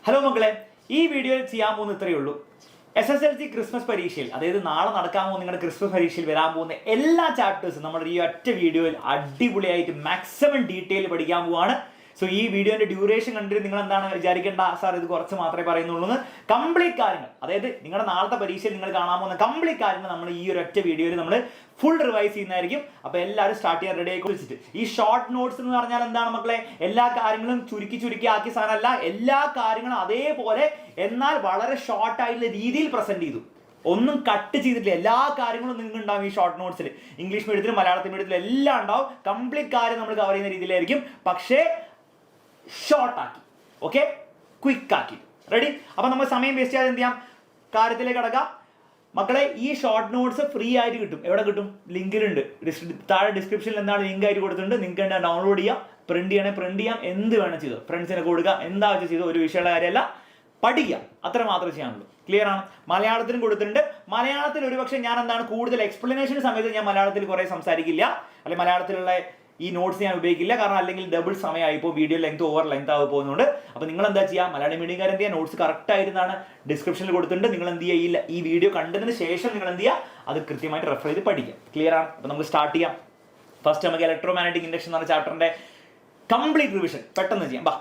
Hello മക്കളെ, ഈ വീഡിയോയിൽ ചെയ്യാൻ പോകുന്ന ഇത്രയേ ഉള്ളൂ. SSLC ക്രിസ്മസ് പരീക്ഷയിൽ, അതായത് നാളെ നടക്കാൻ പോകുന്ന നിങ്ങളുടെ ക്രിസ്മസ് പരീക്ഷയിൽ വരാൻ പോകുന്ന എല്ലാ ചാപ്റ്റേഴ്സും നമ്മുടെ ഈ ഒറ്റ വീഡിയോയിൽ അടിപൊളിയായിട്ട് മാക്സിമം ഡീറ്റെയിൽ പഠിക്കാൻ പോവാണ്. സോ ഈ വീഡിയോന്റെ ഡ്യൂറേഷൻ കണ്ടിട്ട് നിങ്ങൾ എന്താണ് വിചാരിക്കേണ്ട, സാർ ഇത് കുറച്ച് മാത്രമേ പറയുന്നുള്ളൂ എന്ന്. കംപ്ലീറ്റ് കാര്യങ്ങൾ, അതായത് നിങ്ങളുടെ നാളത്തെ പരീക്ഷയിൽ നിങ്ങൾ കാണാൻ പോകുന്ന കംപ്ലീറ്റ് കാര്യങ്ങൾ നമ്മൾ ഈ ഒരു ഒറ്റ വീഡിയോയിൽ നമ്മൾ ഫുൾ റിവൈസ് ചെയ്യുന്നതായിരിക്കും. അപ്പോൾ എല്ലാവരും സ്റ്റാർട്ട് ചെയ്യാൻ റെഡി ആക്കി വെച്ചിട്ട്, ഈ ഷോർട്ട് നോട്ട്സ് എന്ന് പറഞ്ഞാൽ എന്താണ് മക്കളെ, എല്ലാ കാര്യങ്ങളും ചുരുക്കി ആക്കിയ സാധനമല്ല, എല്ലാ കാര്യങ്ങളും അതേപോലെ എന്നാൽ വളരെ ഷോർട്ട് ആയിട്ടുള്ള രീതിയിൽ പ്രസന്റ് ചെയ്തു. ഒന്നും കട്ട് ചെയ്തിട്ടില്ല, എല്ലാ കാര്യങ്ങളും നിങ്ങൾക്ക് ഉണ്ടാവും ഈ ഷോർട്ട് നോട്ട്സിൽ. ഇംഗ്ലീഷ് മീഡിയത്തിലും മലയാളത്തിൽ മീഡിയത്തിലും എല്ലാം ഉണ്ടാവും. കംപ്ലീറ്റ് കാര്യം നമ്മൾ കവർ ചെയ്യുന്ന രീതിയിലായിരിക്കും, പക്ഷേ ഷോർട്ട് ആക്കി, ഓക്കെ, ക്വിക്ക് ആക്കി. റെഡി? അപ്പൊ നമ്മൾ സമയം വേസ്റ്റ് ചെയ്യാതെ എന്ത് ചെയ്യാം, കാര്യത്തിലേക്ക് കടക്കാം. മക്കളെ, ഈ ഷോർട്ട് നോട്ട്സ് ഫ്രീ ആയിട്ട് കിട്ടും. എവിടെ കിട്ടും? ലിങ്കിലുണ്ട്, താഴെ ഡിസ്ക്രിപ്ഷനിൽ എന്താണ് ലിങ്ക് ആയിട്ട് കൊടുത്തിട്ടുണ്ട്. നിങ്ങൾക്ക് എന്താ ഡൗൺലോഡ് ചെയ്യാം, പ്രിന്റ് ചെയ്യണേ പ്രിന്റ് ചെയ്യാം, എന്ത് വേണം ചെയ്തോ, ഫ്രണ്ട്സിനെ കൊടുക്കുക, എന്താ വെച്ചാൽ ചെയ്തോ, ഒരു വിഷയമുള്ള കാര്യമല്ല, പഠിക്കുക, അത്ര മാത്രമേ ചെയ്യാനുള്ളൂ. ക്ലിയർ ആണ്? മലയാളത്തിലും കൊടുത്തിട്ടുണ്ട്. മലയാളത്തിൽ ഒരുപക്ഷെ ഞാൻ എന്താണ് കൂടുതൽ എക്സ്പ്ലനേഷൻ സമയത്ത് ഞാൻ മലയാളത്തിൽ കുറെ സംസാരിക്കില്ല, അല്ലെങ്കിൽ മലയാളത്തിലുള്ള ഈ നോട്ട്സ് ഞാൻ ഉപയോഗിക്കില്ല, കാരണം അല്ലെങ്കിൽ ഡബിൾ സമയമായി ഇപ്പോൾ വീഡിയോ ഓവർ ലെങ്ത് ആയി പോകുന്നുണ്ട്. അപ്പോൾ നിങ്ങൾ എന്താ ചെയ്യുക, മലയാളം മീഡിയംകാർ എന്ത് ചെയ്യുക, നോട്ട്സ് കറക്റ്റ് ആയിരുന്നാണ് ഡിസ്ക്രിപ്ഷനിൽ കൊടുത്തിട്ടുണ്ട്. നിങ്ങൾ എന്ത് ചെയ്യുക, ഈ വീഡിയോ കണ്ടതിന് ശേഷം നിങ്ങൾ എന്ത് ചെയ്യുക, അത് കൃത്യമായിട്ട് റെഫർ ചെയ്ത് പഠിക്കുക. ക്ലിയർ ആണ്? അപ്പോൾ നമുക്ക് സ്റ്റാർട്ട് ചെയ്യാം. ഫസ്റ്റ് നമുക്ക് ഇലക്ട്രോമാഗ്നറ്റിക് ഇൻഡക്ഷൻ എന്ന് പറഞ്ഞ ചാപ്റ്ററിന്റെ കംപ്ലീറ്റ് റിവിഷൻ പെട്ടെന്ന് ചെയ്യാം. ബാ,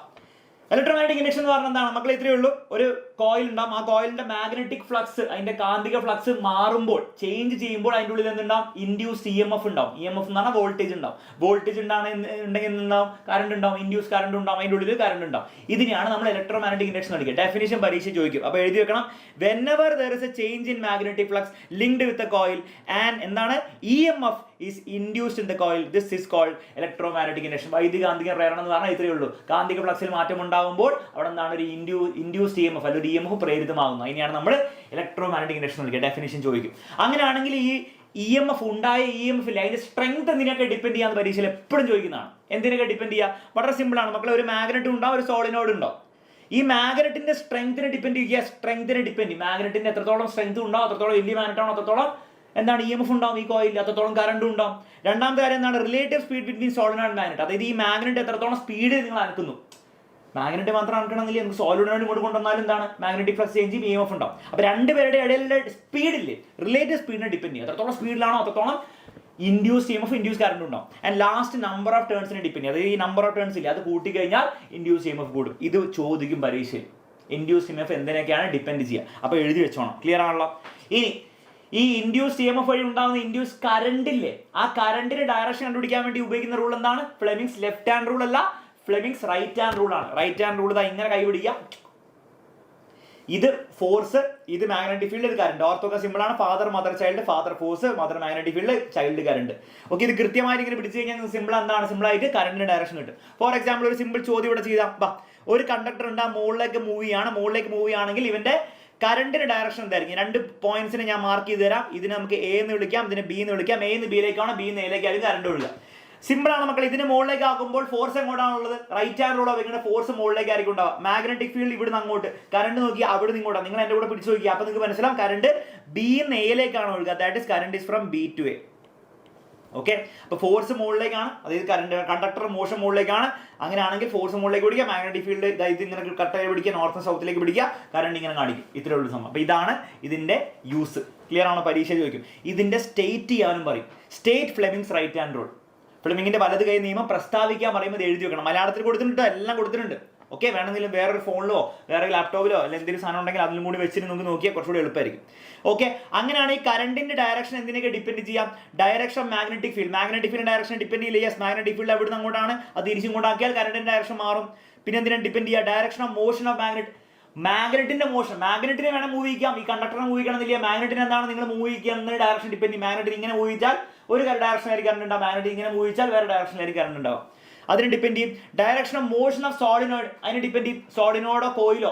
ഇലക്ട്രോമാഗ്നറ്റിക് ഇൻഡക്ഷൻ എന്ന് പറഞ്ഞാൽ എന്താണ് മക്കളെ? ഇത്രയേ ഉള്ളൂ. ഒരു കോയിൽ ഉണ്ടാവും, ആ കോയിലിന്റെ മാഗ്നറ്റിക് ഫ്ലക്സ്, അതിന്റെ കാന്തിക ഫ്ലക്സ് മാറുമ്പോൾ, ചേഞ്ച് ചെയ്യുമ്പോൾ അതിൻ്റെ ഉള്ളിൽ എന്തുണ്ടാവും, ഇൻഡ്യൂസ് EMF ഉണ്ടാവും. EMF എന്ന് പറഞ്ഞാൽ വോൾട്ടേജ് ഉണ്ടാവും. വോൾട്ടേജ് ഉണ്ടെങ്കിൽ എന്തുണ്ടാവും, കറണ്ട് ഉണ്ടാവും, ഇൻഡ്യൂസ് കറണ്ട് ഉണ്ടാവും, അതിൻ്റെ ഉള്ളിൽ കറണ്ട് ഉണ്ടാവും. ഇതിനെയാണ് നമ്മൾ ഇലക്ട്രോമാഗ്നറ്റിക് ഇൻഡക്ഷൻ പഠിക്കുക. ഡെഫിനിഷൻ പരീക്ഷ ചോദിക്കും, അപ്പോൾ എഴുതി വെക്കണം. whenever there is a change in magnetic flux linked with the coil and എന്താണ് EMF is induced in the coil, this is called electromagnetic induction. വൈദ്യുതകാന്തിക പ്രേരണ എന്ന് പറഞ്ഞാൽ ഇത്രയേ ഉള്ളൂ. കാന്തിക ഫ്ലക്സിൽ മാറ്റം ഉണ്ടാകുമ്പോൾ അവിടെ എന്താണ് ഒരു ഇൻഡ്യൂസ്ഡ് EMF അല്ലെങ്കിൽ EMF പ്രേരിതമാകുന്നു. അതിനെയാണ് നമ്മൾ ഇലക്ട്രോമാഗ്നറ്റിക് ഇൻഡക്ഷൻ വിളിക്കുക. ഡെഫിനിഷൻ ചോദിക്കും. അങ്ങനെയാണെങ്കിൽ ഈ EMF ഉണ്ടായ EMF ഇല്ല, അതിന്റെ സ്ട്രെങ്ത് എന്തിനൊക്കെ ഡിപ്പെൻഡ് ചെയ്യാന്ന് പരീക്ഷയിൽ എപ്പോഴും ചോദിക്കുന്നതാണ്. എന്തിനൊക്കെ ഡിപ്പെൻഡ് ചെയ്യുക? വളരെ സിമ്പിൾ ആണ് മക്കളെ. ഒരു മാഗ്നറ്റ് ഉണ്ടാവും, ഒരു സോളിനോഡ് ഉണ്ടാവും. ഈ മാഗ്നറ്റിന്റെ സ്ട്രെങ്തിനെ ഡിപ്പെൻഡ് ചെയ്യുക. സ്ട്രെങ്തിനെ ഡിപ്പെൻഡ്, മാഗ്നറ്റിന്റെ എത്രത്തോളം സ്ട്രെങ്ത് ഉണ്ടാവും, അത്രത്തോളം വലിയ മാഗ്നറ്റ് ആണോ അത്രത്തോളം എന്താണ് EMF ഉണ്ടാവും ഈ കോയിൽ, അത്രത്തോളം കറണ്ട് ഉണ്ടാവും. രണ്ടാമത്തെ കാര്യം എന്താണ്, relative speed between solenoid magnet. അതായത് ഈ മാഗ്നറ്റ് എത്രത്തോളം സ്പീഡിൽ നിങ്ങൾ അനക്കുന്നു. മാഗ്നറ്റ് മാത്രം അനക്കണമെന്നില്ല, നമുക്ക് സോളിനോയിഡ് ഇങ്ങോട്ട് കൊണ്ടുവന്നാലും എന്താണ് മാഗ്നറ്റിക് ഫ്ലക്സ് ചേഞ്ച് ചെയ്യും, EMF ഉണ്ടാവും. അപ്പോൾ രണ്ടുപേരുടെ ഇടയിലുള്ള സ്പീഡില്ലേ, റിലേറ്റീവ് സ്പീഡിനെ ഡിപ്പെൻഡ് ചെയ്യും. എത്രത്തോളം സ്പീഡിലാണോ അത്രത്തോളം ഇൻഡ്യൂസ് EMF, ഇൻഡ്യൂസ് കറണ്ട് ഉണ്ടാവും. ആൻഡ് ലാസ്റ്റ് നമ്പർ ഓഫ് ടേൺസിനെ ഡിപ്പെൻഡ് ചെയ്യും. അതായത് ഈ നമ്പർ ഓഫ് ടേൺസ് ഇല്ലേ, അത് കൂട്ടി കഴിഞ്ഞാൽ ഇൻഡ്യൂസ് EMF കൂടും. ഇത് ചോദിക്കും പരീക്ഷയിൽ. ഇൻഡ്യൂസ് EMF എന്തിനൊക്കെയാണ് ഡിപ്പെൻഡ് ചെയ്യുക, അപ്പോൾ എഴുതി വെച്ചോണം. ക്ലിയർ ആണല്ലോ? ഇനി ഈ ഇൻഡ്യൂസ് EMF വഴി ഉണ്ടാകുന്ന ഇൻഡ്യൂസ് കറണ്ട് ഇല്ലേ, ആ കറണ്ടിന്റെ ഡയറക്ഷൻ കണ്ടുപിടിക്കാൻ വേണ്ടി ഉപയോഗിക്കുന്ന റൂൾ എന്താണ്? ഫ്ലെമിങ്സ് ലെഫ്റ്റ് ഹാൻഡ് റൂൾ അല്ല, ഫ്ലെമിങ്സ് റൈറ്റ് ഹാൻഡ് റൂൾ ആണ്. റൈറ്റ് ഹാൻഡ് റൂൾ ഇതാ ഇങ്ങനെ കൈപിടിക്കുക. ഇത് ഫോഴ്സ്, ഇത് മാഗ്നറ്റിക് ഫീൽഡ്, ഇത് കറണ്ട്. ഓർത്തൊക്കെ സിമ്പിൾ ആണ്. Father mother child, father force, mother magnetic field, child current. Okay, ഇത് കൃത്യമായിട്ട് ഇങ്ങനെ പിടിച്ചു കഴിഞ്ഞാൽ സിമ്പിൾ എന്താണ്, സിമ്പിൾ ആയിട്ട് കറണ്ടിന്റെ ഡയറക്ഷൻ കിട്ടും. ഫോർ എക്സാമ്പിൾ ഒരു സിമ്പിൾ ചോദ്യം ഇവിടെ ചെയ്താൽ, ഒരു കണ്ടക്ടർ ഉണ്ട്, ആ മുകളിലേക്ക് മൂവ് ആണെങ്കിൽ ഇവന്റെ കറണ്ടിന്റെ ഡയറക്ഷൻ എന്തായിരിക്കും? രണ്ട് പോയിന്റ്സിനെ ഞാൻ മാർക്ക് ചെയ്ത് തരാം. ഇതിനെ നമുക്ക് A എന്ന് വിളിക്കാം, ഇതിനെ B എന്ന് വിളിക്കാം. A എന്ന് B യിലേക്കാണ്, B എന്ന് A യിലേക്കായിരിക്കും കറണ്ട് ഒഴുകുക. സിമ്പിൾ ആണ് മക്കൾ. ഇതിന് മുകളിലേക്ക് ആക്കുമ്പോൾ ഫോഴ്സ് എങ്ങോട്ടാണുള്ളത്? റൈറ്റ് ഹാൻഡ് റൂൾ വെക്കുന്ന ഫോഴ്സ് മുകളിലേക്കായിരിക്കും ഉണ്ടാവുക. മാഗ്നറ്റിക് ഫീൽഡ് ഇവിടുന്ന് അങ്ങോട്ട്, കറണ്ട് നോക്കി അവിടെ നിന്ന് ഇങ്ങോട്ടാണ്. നിങ്ങൾ എൻ്റെ കൂടെ പിടിച്ചു നോക്കി, അപ്പോൾ നിങ്ങൾക്ക് മനസ്സിലാവും കറണ്ട് B എന്ന് A യിലേക്കാണ് ഒഴുകുക. That is current is from B to A. Okay, അപ്പോൾ ഫോഴ്സ് മുകളിലേക്കാണ്, അതായത് കറണ്ട് കണ്ടക്ടർ മോഷൻ മുകളിലേക്കാണ്. അങ്ങനെയാണെങ്കിൽ ഫോഴ്സ് മുകളിലേക്ക് പിടിക്കുക, മാഗ്നറ്റിക് ഫീൽഡ് ഇത് ഇങ്ങനെ കട്ടായി പിടിക്കുക, നോർത്ത് സൗത്തിലേക്ക് പിടിക്കുക, കറണ്ട് ഇങ്ങനെ കാണിക്കും. ഇത്രയേ ഉള്ളൂ സംഭവം. അപ്പോൾ ഇതാണ് ഇതിന്റെ യൂസ്. ക്ലിയർ ആണോ? പരീക്ഷ ചോദിക്കും. ഇതിന്റെ സ്റ്റേറ്റ് ചെയ്യാനും പറയും. State Fleming's right hand rule. ഫ്ലെമിങ്ങിന്റെ വലത് കൈ നിയമം പ്രസ്താവിക്കാൻ പറയുമ്പോൾ എഴുതി വെക്കണം. മലയാളത്തിൽ കൊടുത്തിട്ടുണ്ട്, എല്ലാം കൊടുത്തിട്ടുണ്ട്. ഓക്കെ, വേണമെങ്കിലും വേറൊരു ഫോണിലോ വേറെ ലാപ്ടോപ്പിലോ അല്ലെങ്കിൽ എന്തെങ്കിലും സാധനം ഉണ്ടെങ്കിൽ അതിലും കൂടി വെച്ചിട്ട് നമുക്ക് നോക്കിയാൽ കുറച്ചുകൂടി എളുപ്പമായിരിക്കും. ഓക്കെ, അങ്ങനെയാണ് ഈ കറണ്ടിന്റെ ഡയറക്ഷൻ എന്തിനൊക്കെ ഡിപ്പെൻഡ് ചെയ്യാം? Direction magnetic field. Magnetic field direction depend ചെയ്യില്ല. യെസ്, മാഗ്നറ്റിക് ഫീൽഡ് എവിടുന്ന് അങ്ങോട്ടാണ്, അത് തിരിച്ചിങ്ങോട്ടാക്കിയാൽ കറണ്ടിന്റെ ഡയറക്ഷൻ മാറും. പിന്നെ എന്തിനാണ് ഡിപ്പെൻഡ് ചെയ്യുക? Direction of motion of magnet. മാഗ്നറ്റിന്റെ മോഷൻ, മാഗ്നറ്റിനെ വേണം മൂവ് ചെയ്യിക്കാം, ഈ കണ്ടക്ടറിനെ മൂവ് ചെയ്യണമെന്നില്ല. മാഗ്നറ്റിന് എന്താണ് നിങ്ങൾ മൂവ് ചെയ്യുക എന്ന ഡയറക്ഷൻ ഡിപ്പെൻഡ് ചെയ്യും. മാഗ്നറ്റിന് ഇങ്ങനെ മൂവ് ചെയ്താൽ ഒരു ഡയറക്ഷനിലായിരിക്കും കറണ്ട് ഉണ്ടാവും, മാഗ്നറ്റ് ഇങ്ങനെ മൂവ് ചെയ്താൽ വേറെ ഡയറക്ഷനിലായിരിക്കും കറണ്ട് ഉണ്ടാവും. അതിന് ഡിപ്പെൻഡ് ചെയ്യും. Direction of motion of solenoid, അതിന് ഡിപ്പെൻഡ് ചെയ്യും. സോളിനോയിഡോ കോയിലോ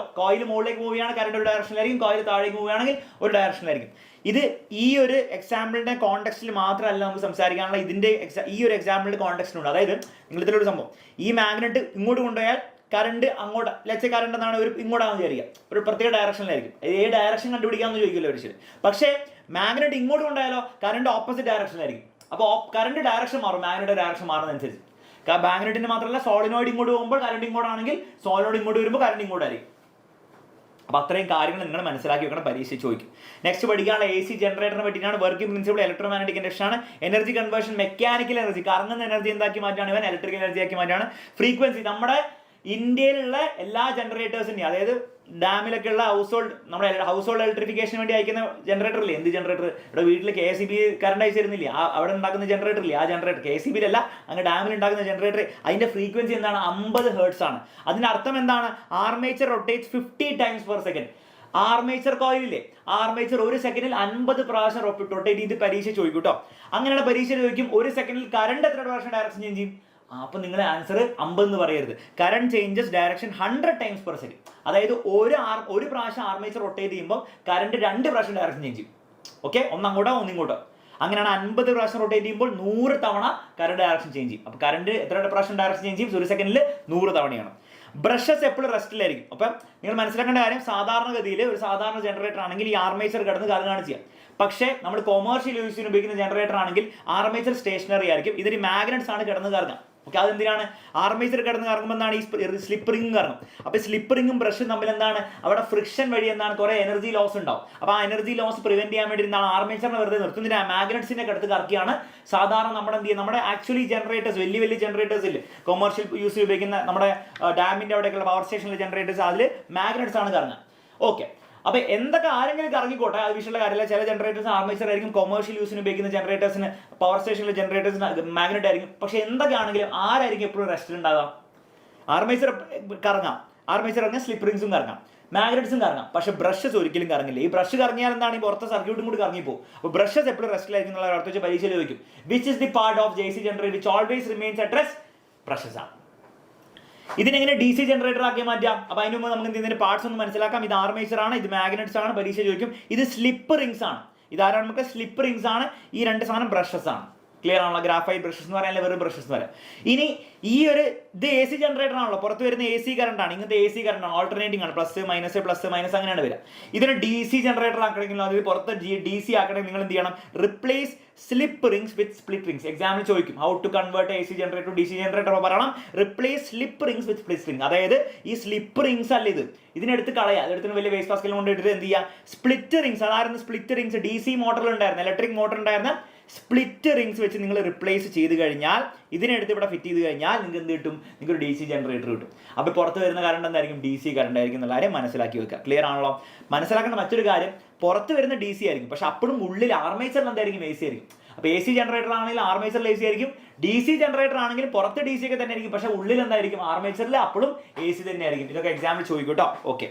മുകളിലേക്ക് മൂവ് ചെയ്യുകയാണ്, കറണ്ട് ഒരു ഡയറക്ഷനിലായിരിക്കും. കോയിൽ താഴേക്ക് മൂവ് ആണെങ്കിൽ ഒരു ഡയറക്ഷനിലായിരിക്കും. ഇത് ഈ ഒരു എക്സാമ്പിളിന്റെ കോണ്ടെക്സ്റ്റിൽ മാത്രമല്ല നമുക്ക് സംസാരിക്കാനുള്ള, ഇതിന്റെ ഈ ഒരു എക്സാമ്പിളിന്റെ കോണ്ടെക്സ്റ്റിലുണ്ട്. അതായത് നിങ്ങൾ ഇതിലൊരു സംഭവം, ഈ മാഗ്നറ്റ് ഇങ്ങോട്ട് കൊണ്ടുപോയാൽ കറണ്ട് അങ്ങോട്ട്, ലെറ്റ്സ് സേ കറണ്ട് എന്നാണ് ഒരു ഇങ്ങോട്ടാണെന്ന് വിചാരിക്കുക, ഒരു പ്രത്യേക ഡയറക്ഷനിലായിരിക്കും. ഏത് ഡയറക്ഷൻ കണ്ടുപിടിക്കാമെന്ന് ചോദിക്കില്ല പരീക്ഷയിൽ. പക്ഷേ മാഗ്നറ്റ് ഇങ്ങോട്ട് കൊണ്ടുപോയാലോ കറണ്ട് ഓപ്പോസിറ്റ് ഡയറക്ഷനിലായിരിക്കും. അപ്പോൾ കറണ്ട് ഡയറക്ഷൻ മാറും, മാഗ്നറ്റ് ഡയറക്ഷൻ മാറുന്നതനുസരിച്ച്. മാഗ്നറ്റിന് മാത്രമല്ല, സോളിനോയിഡ് ഇങ്ങോട്ട് പോകുമ്പോൾ കറണ്ട് ഇങ്ങോട്ടാണെങ്കിൽ സോളിനോയിഡ് ഇങ്ങോട്ട് വരുമ്പോൾ കറണ്ട് ഇങ്ങോട്ടായിരിക്കും. അപ്പോൾ അത്രയും കാര്യങ്ങൾ നിങ്ങൾ മനസ്സിലാക്കി വെക്കണം, പരീക്ഷ ചോദിക്കും. നെക്സ്റ്റ് പഠിക്കാനുള്ള AC ജനറേറ്ററിനെ പറ്റിയാണ്. വർക്കിംഗ് പ്രിൻസിപ്പിൾ ഇലക്ട്രോമാഗ്നറ്റിക് ഇൻഡക്ഷൻ ആണ്. എനർജി കൺവേർഷൻ മെക്കാനിക്കൽ എനർജി, കറങ്ങുന്ന എനർജി എന്താക്കി മാറ്റാണ് ഇവൻ ഇലക്ട്രിക്കൽ എനർജി ആക്കി മാറ്റാണ്. ഫ്രീക്വൻസി നമ്മുടെ ഇന്ത്യയിലുള്ള എല്ലാ ജനറേറ്റേഴ്സിൻ്റെയും, അതായത് ഡാമിലൊക്കെ ഉള്ള നമ്മുടെ ഹൗസ് ഹോൾഡ് ഇലക്ട്രിഫിക്കേഷന് വേണ്ടി അയക്കുന്ന ജനറേറ്റർ ഇല്ലേ, എന്ത് ജനറേറ്റർ, ഇവിടെ വീട്ടിൽ KCB കറണ്ട് അയച്ചിരുന്നില്ലേ, അവിടെ ഉണ്ടാക്കുന്ന ജനറേറ്റർ ഇല്ലേ, ആ ജനറേറ്റർ KCB അല്ല, അങ്ങ് ഡാമിൽ ഉണ്ടാക്കുന്ന ജനറേറ്റർ, അതിന്റെ ഫ്രീക്വൻസി എന്താണ്, 50 ഹെർട്സ് ആണ്. അതിന്റെ അർത്ഥം എന്താണ്, armature rotates 50 times per second. Armature കോയിലില്ലേ, ആർമേച്ചർ ഒരു സെക്കൻഡിൽ 50 പ്രാവശ്യം റൊട്ടേറ്റ് ചെയ്ത് പരീക്ഷ ചോദിക്കും കേട്ടോ. അങ്ങനെയുള്ള പരീക്ഷ ചോദിക്കും, ഒരു സെക്കൻഡിൽ കറണ്ട് എത്ര പ്രാവശ്യം ഡയറക്ഷൻ ചേഞ്ച് ചെയ്യും. അപ്പോൾ നിങ്ങളെ ആൻസർ 50 എന്ന് പറയരുത്. Current changes direction 100 times per second. അതായത് ഒരു പ്രാവശ്യം ആർമേച്ചർ റൊട്ടേറ്റ് ചെയ്യുമ്പോൾ കറണ്ട് 2 പ്രാവശ്യം ഡയറക്ഷൻ ചേഞ്ച് ചെയ്യും. ഓക്കെ, ഒന്നങ്ങോട്ടോ ഒന്നിങ്ങോട്ടോ. അങ്ങനെയാണ് 50 പ്രാവശ്യം റൊട്ടേറ്റ് ചെയ്യുമ്പോൾ 100 തവണ കറണ്ട് ഡയറക്ഷൻ ചേഞ്ച് ചെയ്യും. അപ്പോൾ കറണ്ട് എത്ര പ്രാവശ്യം ഡയറക്ഷൻ ചേഞ്ച് ചെയ്യും, ഒരു സെക്കൻഡിൽ 100 തവണയാണ്. ബ്രഷസ് എപ്പോഴും റെസ്റ്റിലായിരിക്കും. അപ്പം നിങ്ങൾ മനസ്സിലാക്കേണ്ട കാര്യം, സാധാരണഗതിയിൽ ഒരു സാധാരണ ജനറേറ്റർ ആണെങ്കിൽ ഈ ആർമേച്ചർ കിടന്ന് കറങ്ങുകയാണ് ചെയ്യാം. പക്ഷേ നമ്മൾ കൊമേഴ്ഷ്യൽ യൂസിന് ഉപയോഗിക്കുന്ന ജനറേറ്റർ ആണെങ്കിൽ ആർമേച്ചർ സ്റ്റേഷനറി ആയിരിക്കും. ഇതൊരു മാഗ്നറ്റ്സ് ആണ് കിടന്ന് കറങ്ങുക. ഓക്കെ, അതെന്തിനാണ്, ആർമേച്ചർ കിടന്ന് കറങ്ങുമ്പോഴാണ് ഈ സ്ലിപ്പ് റിംഗ് കറങ്ങും. അപ്പോൾ സ്ലിപ്പ് റിംഗും ബ്രഷും തമ്മിൽ എന്താണ്, അവിടെ ഫ്രിക്ഷൻ വഴി എന്താണ് കുറേ എനർജി ലോസ് ഉണ്ടാവും. അപ്പോൾ ആ എനർജി ലോസ് പ്രിവെന്റ് ചെയ്യാൻ വേണ്ടി എന്താണ് ആർമേച്ചറിനെ വെറുതെ നിർത്തുന്നതിന് മാഗ്നറ്റ്സിനെ കിടത്ത് കറക്കിയാണ് സാധാരണ നമ്മുടെ എന്ത് ചെയ്യുക, നമ്മുടെ ആക്ച്വലി ജനറേറ്റേഴ്സ്, വലിയ ജനറേറ്റേഴ്സ് ഇല്ല, കൊമേഴ്ഷ്യൽ യൂസിൽ ഉപയോഗിക്കുന്ന നമ്മുടെ ഡാമിന്റെ അവിടെയൊക്കെയുള്ള പവർ സ്റ്റേഷനിലെ ജനറേറ്റേഴ്സ്, അതിൽ മാഗ്നറ്റ്സ് ആണ് കറങ്ങുക. ഓക്കെ, അപ്പോൾ എന്തൊക്കെ ആരെങ്കിലും കറങ്ങിക്കോട്ടെ, അത് വിഷയമുള്ള കാര്യമില്ല. ചില ജനറേറ്റേഴ്സ് ആർമേച്ചർ ആയിരിക്കും, കൊമേഴ്ഷ്യൽ യൂസിന് ഉപയോഗിക്കുന്ന ജനറേറ്റേഴ്സിന്, പവർ സ്റ്റേഷനിലെ ജനറേറ്റേഴ്സിന് മാഗ്നറ്റ് ആയിരിക്കും. പക്ഷെ എന്തൊക്കെയാണെങ്കിലും ആരായിരിക്കും എപ്പോഴും റെസ്റ്റിൽ ഉണ്ടാകാം, ആർമേച്ചർ കറങ്ങാം, ആർമേച്ചർ കറങ്ങാം, സ്ലിപ്പ് റിംഗ്സും കറങ്ങാം, മാഗ്നറ്റ്സും കറങ്ങാം. പക്ഷെ ബ്രഷസ് ഒരിക്കലും കറങ്ങില്ല. ഈ ബ്രഷ് കറങ്ങിയാൽ എന്താണ്, ഈ പുറത്തെ സർക്യൂട്ടും കൂടി കറങ്ങിപ്പോ. അപ്പോൾ ബ്രഷസ് എപ്പോഴും റെസ്റ്റിലായിരിക്കും എന്നുള്ള അർത്ഥം വെച്ച് പരീക്ഷയിൽ ചോദിക്കും. Which is the part of JC generator which always remains at rest? Brushes ആണ്. ഇതിനെങ്ങനെ DC ജനറേറ്റർ ആക്കി മാറ്റാം? അപ്പോൾ അതിന് മുമ്പ് നമുക്ക് ഇതിന്റെ പാർട്സ് ഒന്ന് മനസ്സിലാക്കാം. ഇത് ആർമേച്ചർ ആണ്, ഇത് മാഗ്നറ്റ്സ് ആണ്, പരീക്ഷ ചോദിക്കും. ഇത് സ്ലിപ്പ് റിംഗ്സ് ആണ്. ഇതാരാണ്, നമുക്ക് സ്ലിപ്പ് റിംഗ്സ് ആണ്. ഈ രണ്ട് സാധനം ബ്രഷസ് ആണ്. ക്ലിയർ ആണല്ലോ, ഗ്രാഫൈറ്റ് ബ്രഷസ് എന്ന് പറയാൻ, വെറും ബ്രഷസ് എന്ന് പറയാം. ഇനി ഈ ഒരു ഇത് AC ജനറേറ്റർ ആണല്ലോ, പുറത്ത് വരുന്ന AC കറണ്ട് ആണ്, ഇങ്ങനത്തെ AC കറണ്ട് ആണ്, ഓൾട്ടർനേറ്റിംഗ് ആണ്, പ്ലസ് മൈനസ് അങ്ങനെയാണ് വരിക. ഇതിന് DC ജനറേറ്റർ ആക്കണമെങ്കിൽ, അതിൽ പുറത്ത് DC ആക്കണമെങ്കിൽ നിങ്ങൾ എന്ത് ചെയ്യണം, replace slip rings with split rings. എക്സാമിന് ചോദിക്കും, how to convert AC generator to DC generator പറയണം, replace slip rings with split ring. അതായത് ഈ സ്ലിപ്പ് റിംഗ്സ് അല്ല, ഇതിനെടുത്ത് കളയുക, അതെടുത്ത് വലിയ വേസ്റ്റ് ബാസ്കറ്റിൽ കൊണ്ടിട്ട് എന്ത് ചെയ്യുക, സ്പ്ലിറ്റ് റിംഗ്സ്, അതായിരുന്നു സ്പ്ലിറ്റ് റിംഗ്സ്. DC മോട്ടറിൽ ഉണ്ടായിരുന്ന, ഇലക്ട്രിക് മോട്ടർ ഉണ്ടായിരുന്ന സ്പ്ലിറ്റ് റിംഗ്സ് വെച്ച് നിങ്ങൾ റിപ്ലേസ് ചെയ്ത് കഴിഞ്ഞാൽ, ഇതിനെടുത്ത് ഇവിടെ ഫിറ്റ് ചെയ്ത് കഴിഞ്ഞാൽ നിങ്ങൾക്ക് എന്ത് കിട്ടും, നിങ്ങൾക്ക് ഒരു DC ജനറേറ്റർ കിട്ടും. അപ്പോൾ പുറത്ത് വരുന്ന കറണ്ട് എന്തായിരിക്കും, DC കറണ്ട് ആയിരിക്കും എന്നുള്ള കാര്യം മനസ്സിലാക്കി വെക്കുക. ക്ലിയർ ആണല്ലോ? മനസ്സിലാക്കേണ്ട മറ്റൊരു കാര്യം, പുറത്ത് വരുന്ന DC ആയിരിക്കും, പക്ഷെ അപ്പോഴും ഉള്ളിൽ ആർമേച്ചറിൽ എന്തായിരിക്കും, AC ആയിരിക്കും. അപ്പോൾ AC ജനറേറ്റർ ആണെങ്കിൽ ആർമേച്ചറിൽ AC ആയിരിക്കും, DC ജനറേറ്റർ ആണെങ്കിലും പുറത്ത് DC ഒക്കെ തന്നെ ആയിരിക്കും, പക്ഷെ ഉള്ളിൽ എന്തായിരിക്കും, ആർമേച്ചറിൽ അപ്പോഴും AC തന്നെ ആയിരിക്കും. ഇതൊക്കെ എക്സാമിൽ ചോദിക്കും കേട്ടോ. ഓക്കെ,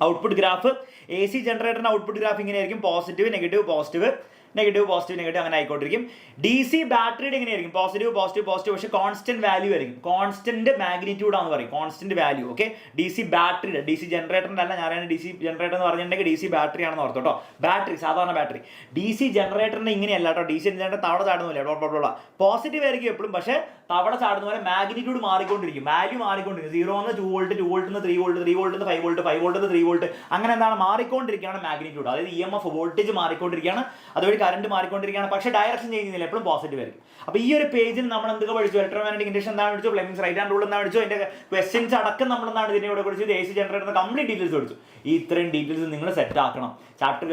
ഔട്ട്പുട്ട് ഗ്രാഫ് AC ജനറേറ്ററിന്റെ ഔട്ട്പുട്ട് ഗ്രാഫ് ഇങ്ങനെ ആയിരിക്കും, positive negative positive negative positive negative അങ്ങനെ ആയിക്കൊണ്ടിരിക്കും. DC ബാറ്ററിയുടെ എങ്ങനെയായിരിക്കും, പോസിറ്റീവ് പോസിറ്റീവ് പോസിറ്റീവ്, പക്ഷേ കോൺസ്റ്റന്റ് വാല്യൂ ആയിരിക്കും, കോൺസ്റ്റന്റ് മാഗ്നിറ്റ്യൂഡ് ആണെന്ന് പറയും, കോൺസ്റ്റന്റ് വാല്യൂ. ഓക്കെ, DC ബാറ്ററിയുടെ, DC ജനറേറ്ററിന്റെ അല്ല, ഞാൻ DC ജനറേറ്റർ എന്ന് പറഞ്ഞിട്ടുണ്ടെങ്കിൽ DC ബാറ്ററി ആണെന്ന് ഓർത്തോ കേട്ടോ. ബാറ്ററി, സാധാരണ ബാറ്ററി. DC ജനറേറ്ററിന്റെ ഇങ്ങനെയല്ല കേട്ടോ, DC ജനറേറ്റർ തവണ ചാടുന്നില്ല, പോസിറ്റീവ് ആയിരിക്കും എപ്പോഴും, പക്ഷേ തവണ ചാടുന്ന പോലെ മാഗ്നിറ്റ്യൂഡ് മാറിക്കൊണ്ടിരിക്കും, വാല്യൂ മാറിക്കൊണ്ടിരിക്കും. 0 നിന്ന് 2 വോൾട്ട്, 2 വോൾട്ട് നിന്ന് 3 വോൾട്ട്, 3 വോൾട്ട് നിന്ന് 5 വോൾട്ട്, 5 വോൾട്ട് നിന്ന് 3 വോൾട്ട്, അങ്ങനെ എന്താണ് മാറിക്കൊണ്ടിരിക്കുകയാണ് മാഗ്നിറ്റ്യൂഡ്. അതായത് EMF വോൾട്ടേജ് മാറിക്കൊണ്ടിരിക്കുകയാണ്, അതുവഴി കറണ്ട് മാറിക്കൊണ്ടിരിക്കുകയാണ്, പക്ഷേ ഡയറക്ഷൻ ചെയ്യുന്നില്ല, എപ്പോഴും പോസിറ്റീവ് ആയിരിക്കും. അപ്പോൾ ഈ ഒരു പേജിൽ നമ്മൾ എന്തൊക്കെ പഠിച്ചു, ഇലക്ട്രോമാഗ്നറ്റിക് ഇൻഡക്ഷൻ എന്താണ് പഠിച്ചു, ഫ്ലെമിങ്സ് റൈറ്റ് ഹാൻഡ് റൂൾ എന്താണ് പഠിച്ചു, അതിന്റെ ക്വസ്റ്റ്യൻസ് അടക്കം നമ്മൾ എന്താണ് ഇതിനോട് പഠിച്ചു, AC ജനറേറ്ററിന്റെ കംപ്ലീറ്റ് ഡീറ്റെയിൽസ് പഠിച്ചു. ഈ ഇത്രയും ഡീറ്റെയിൽസ് നിങ്ങൾ സെറ്റ് ആക്കണം. ചാപ്റ്റർ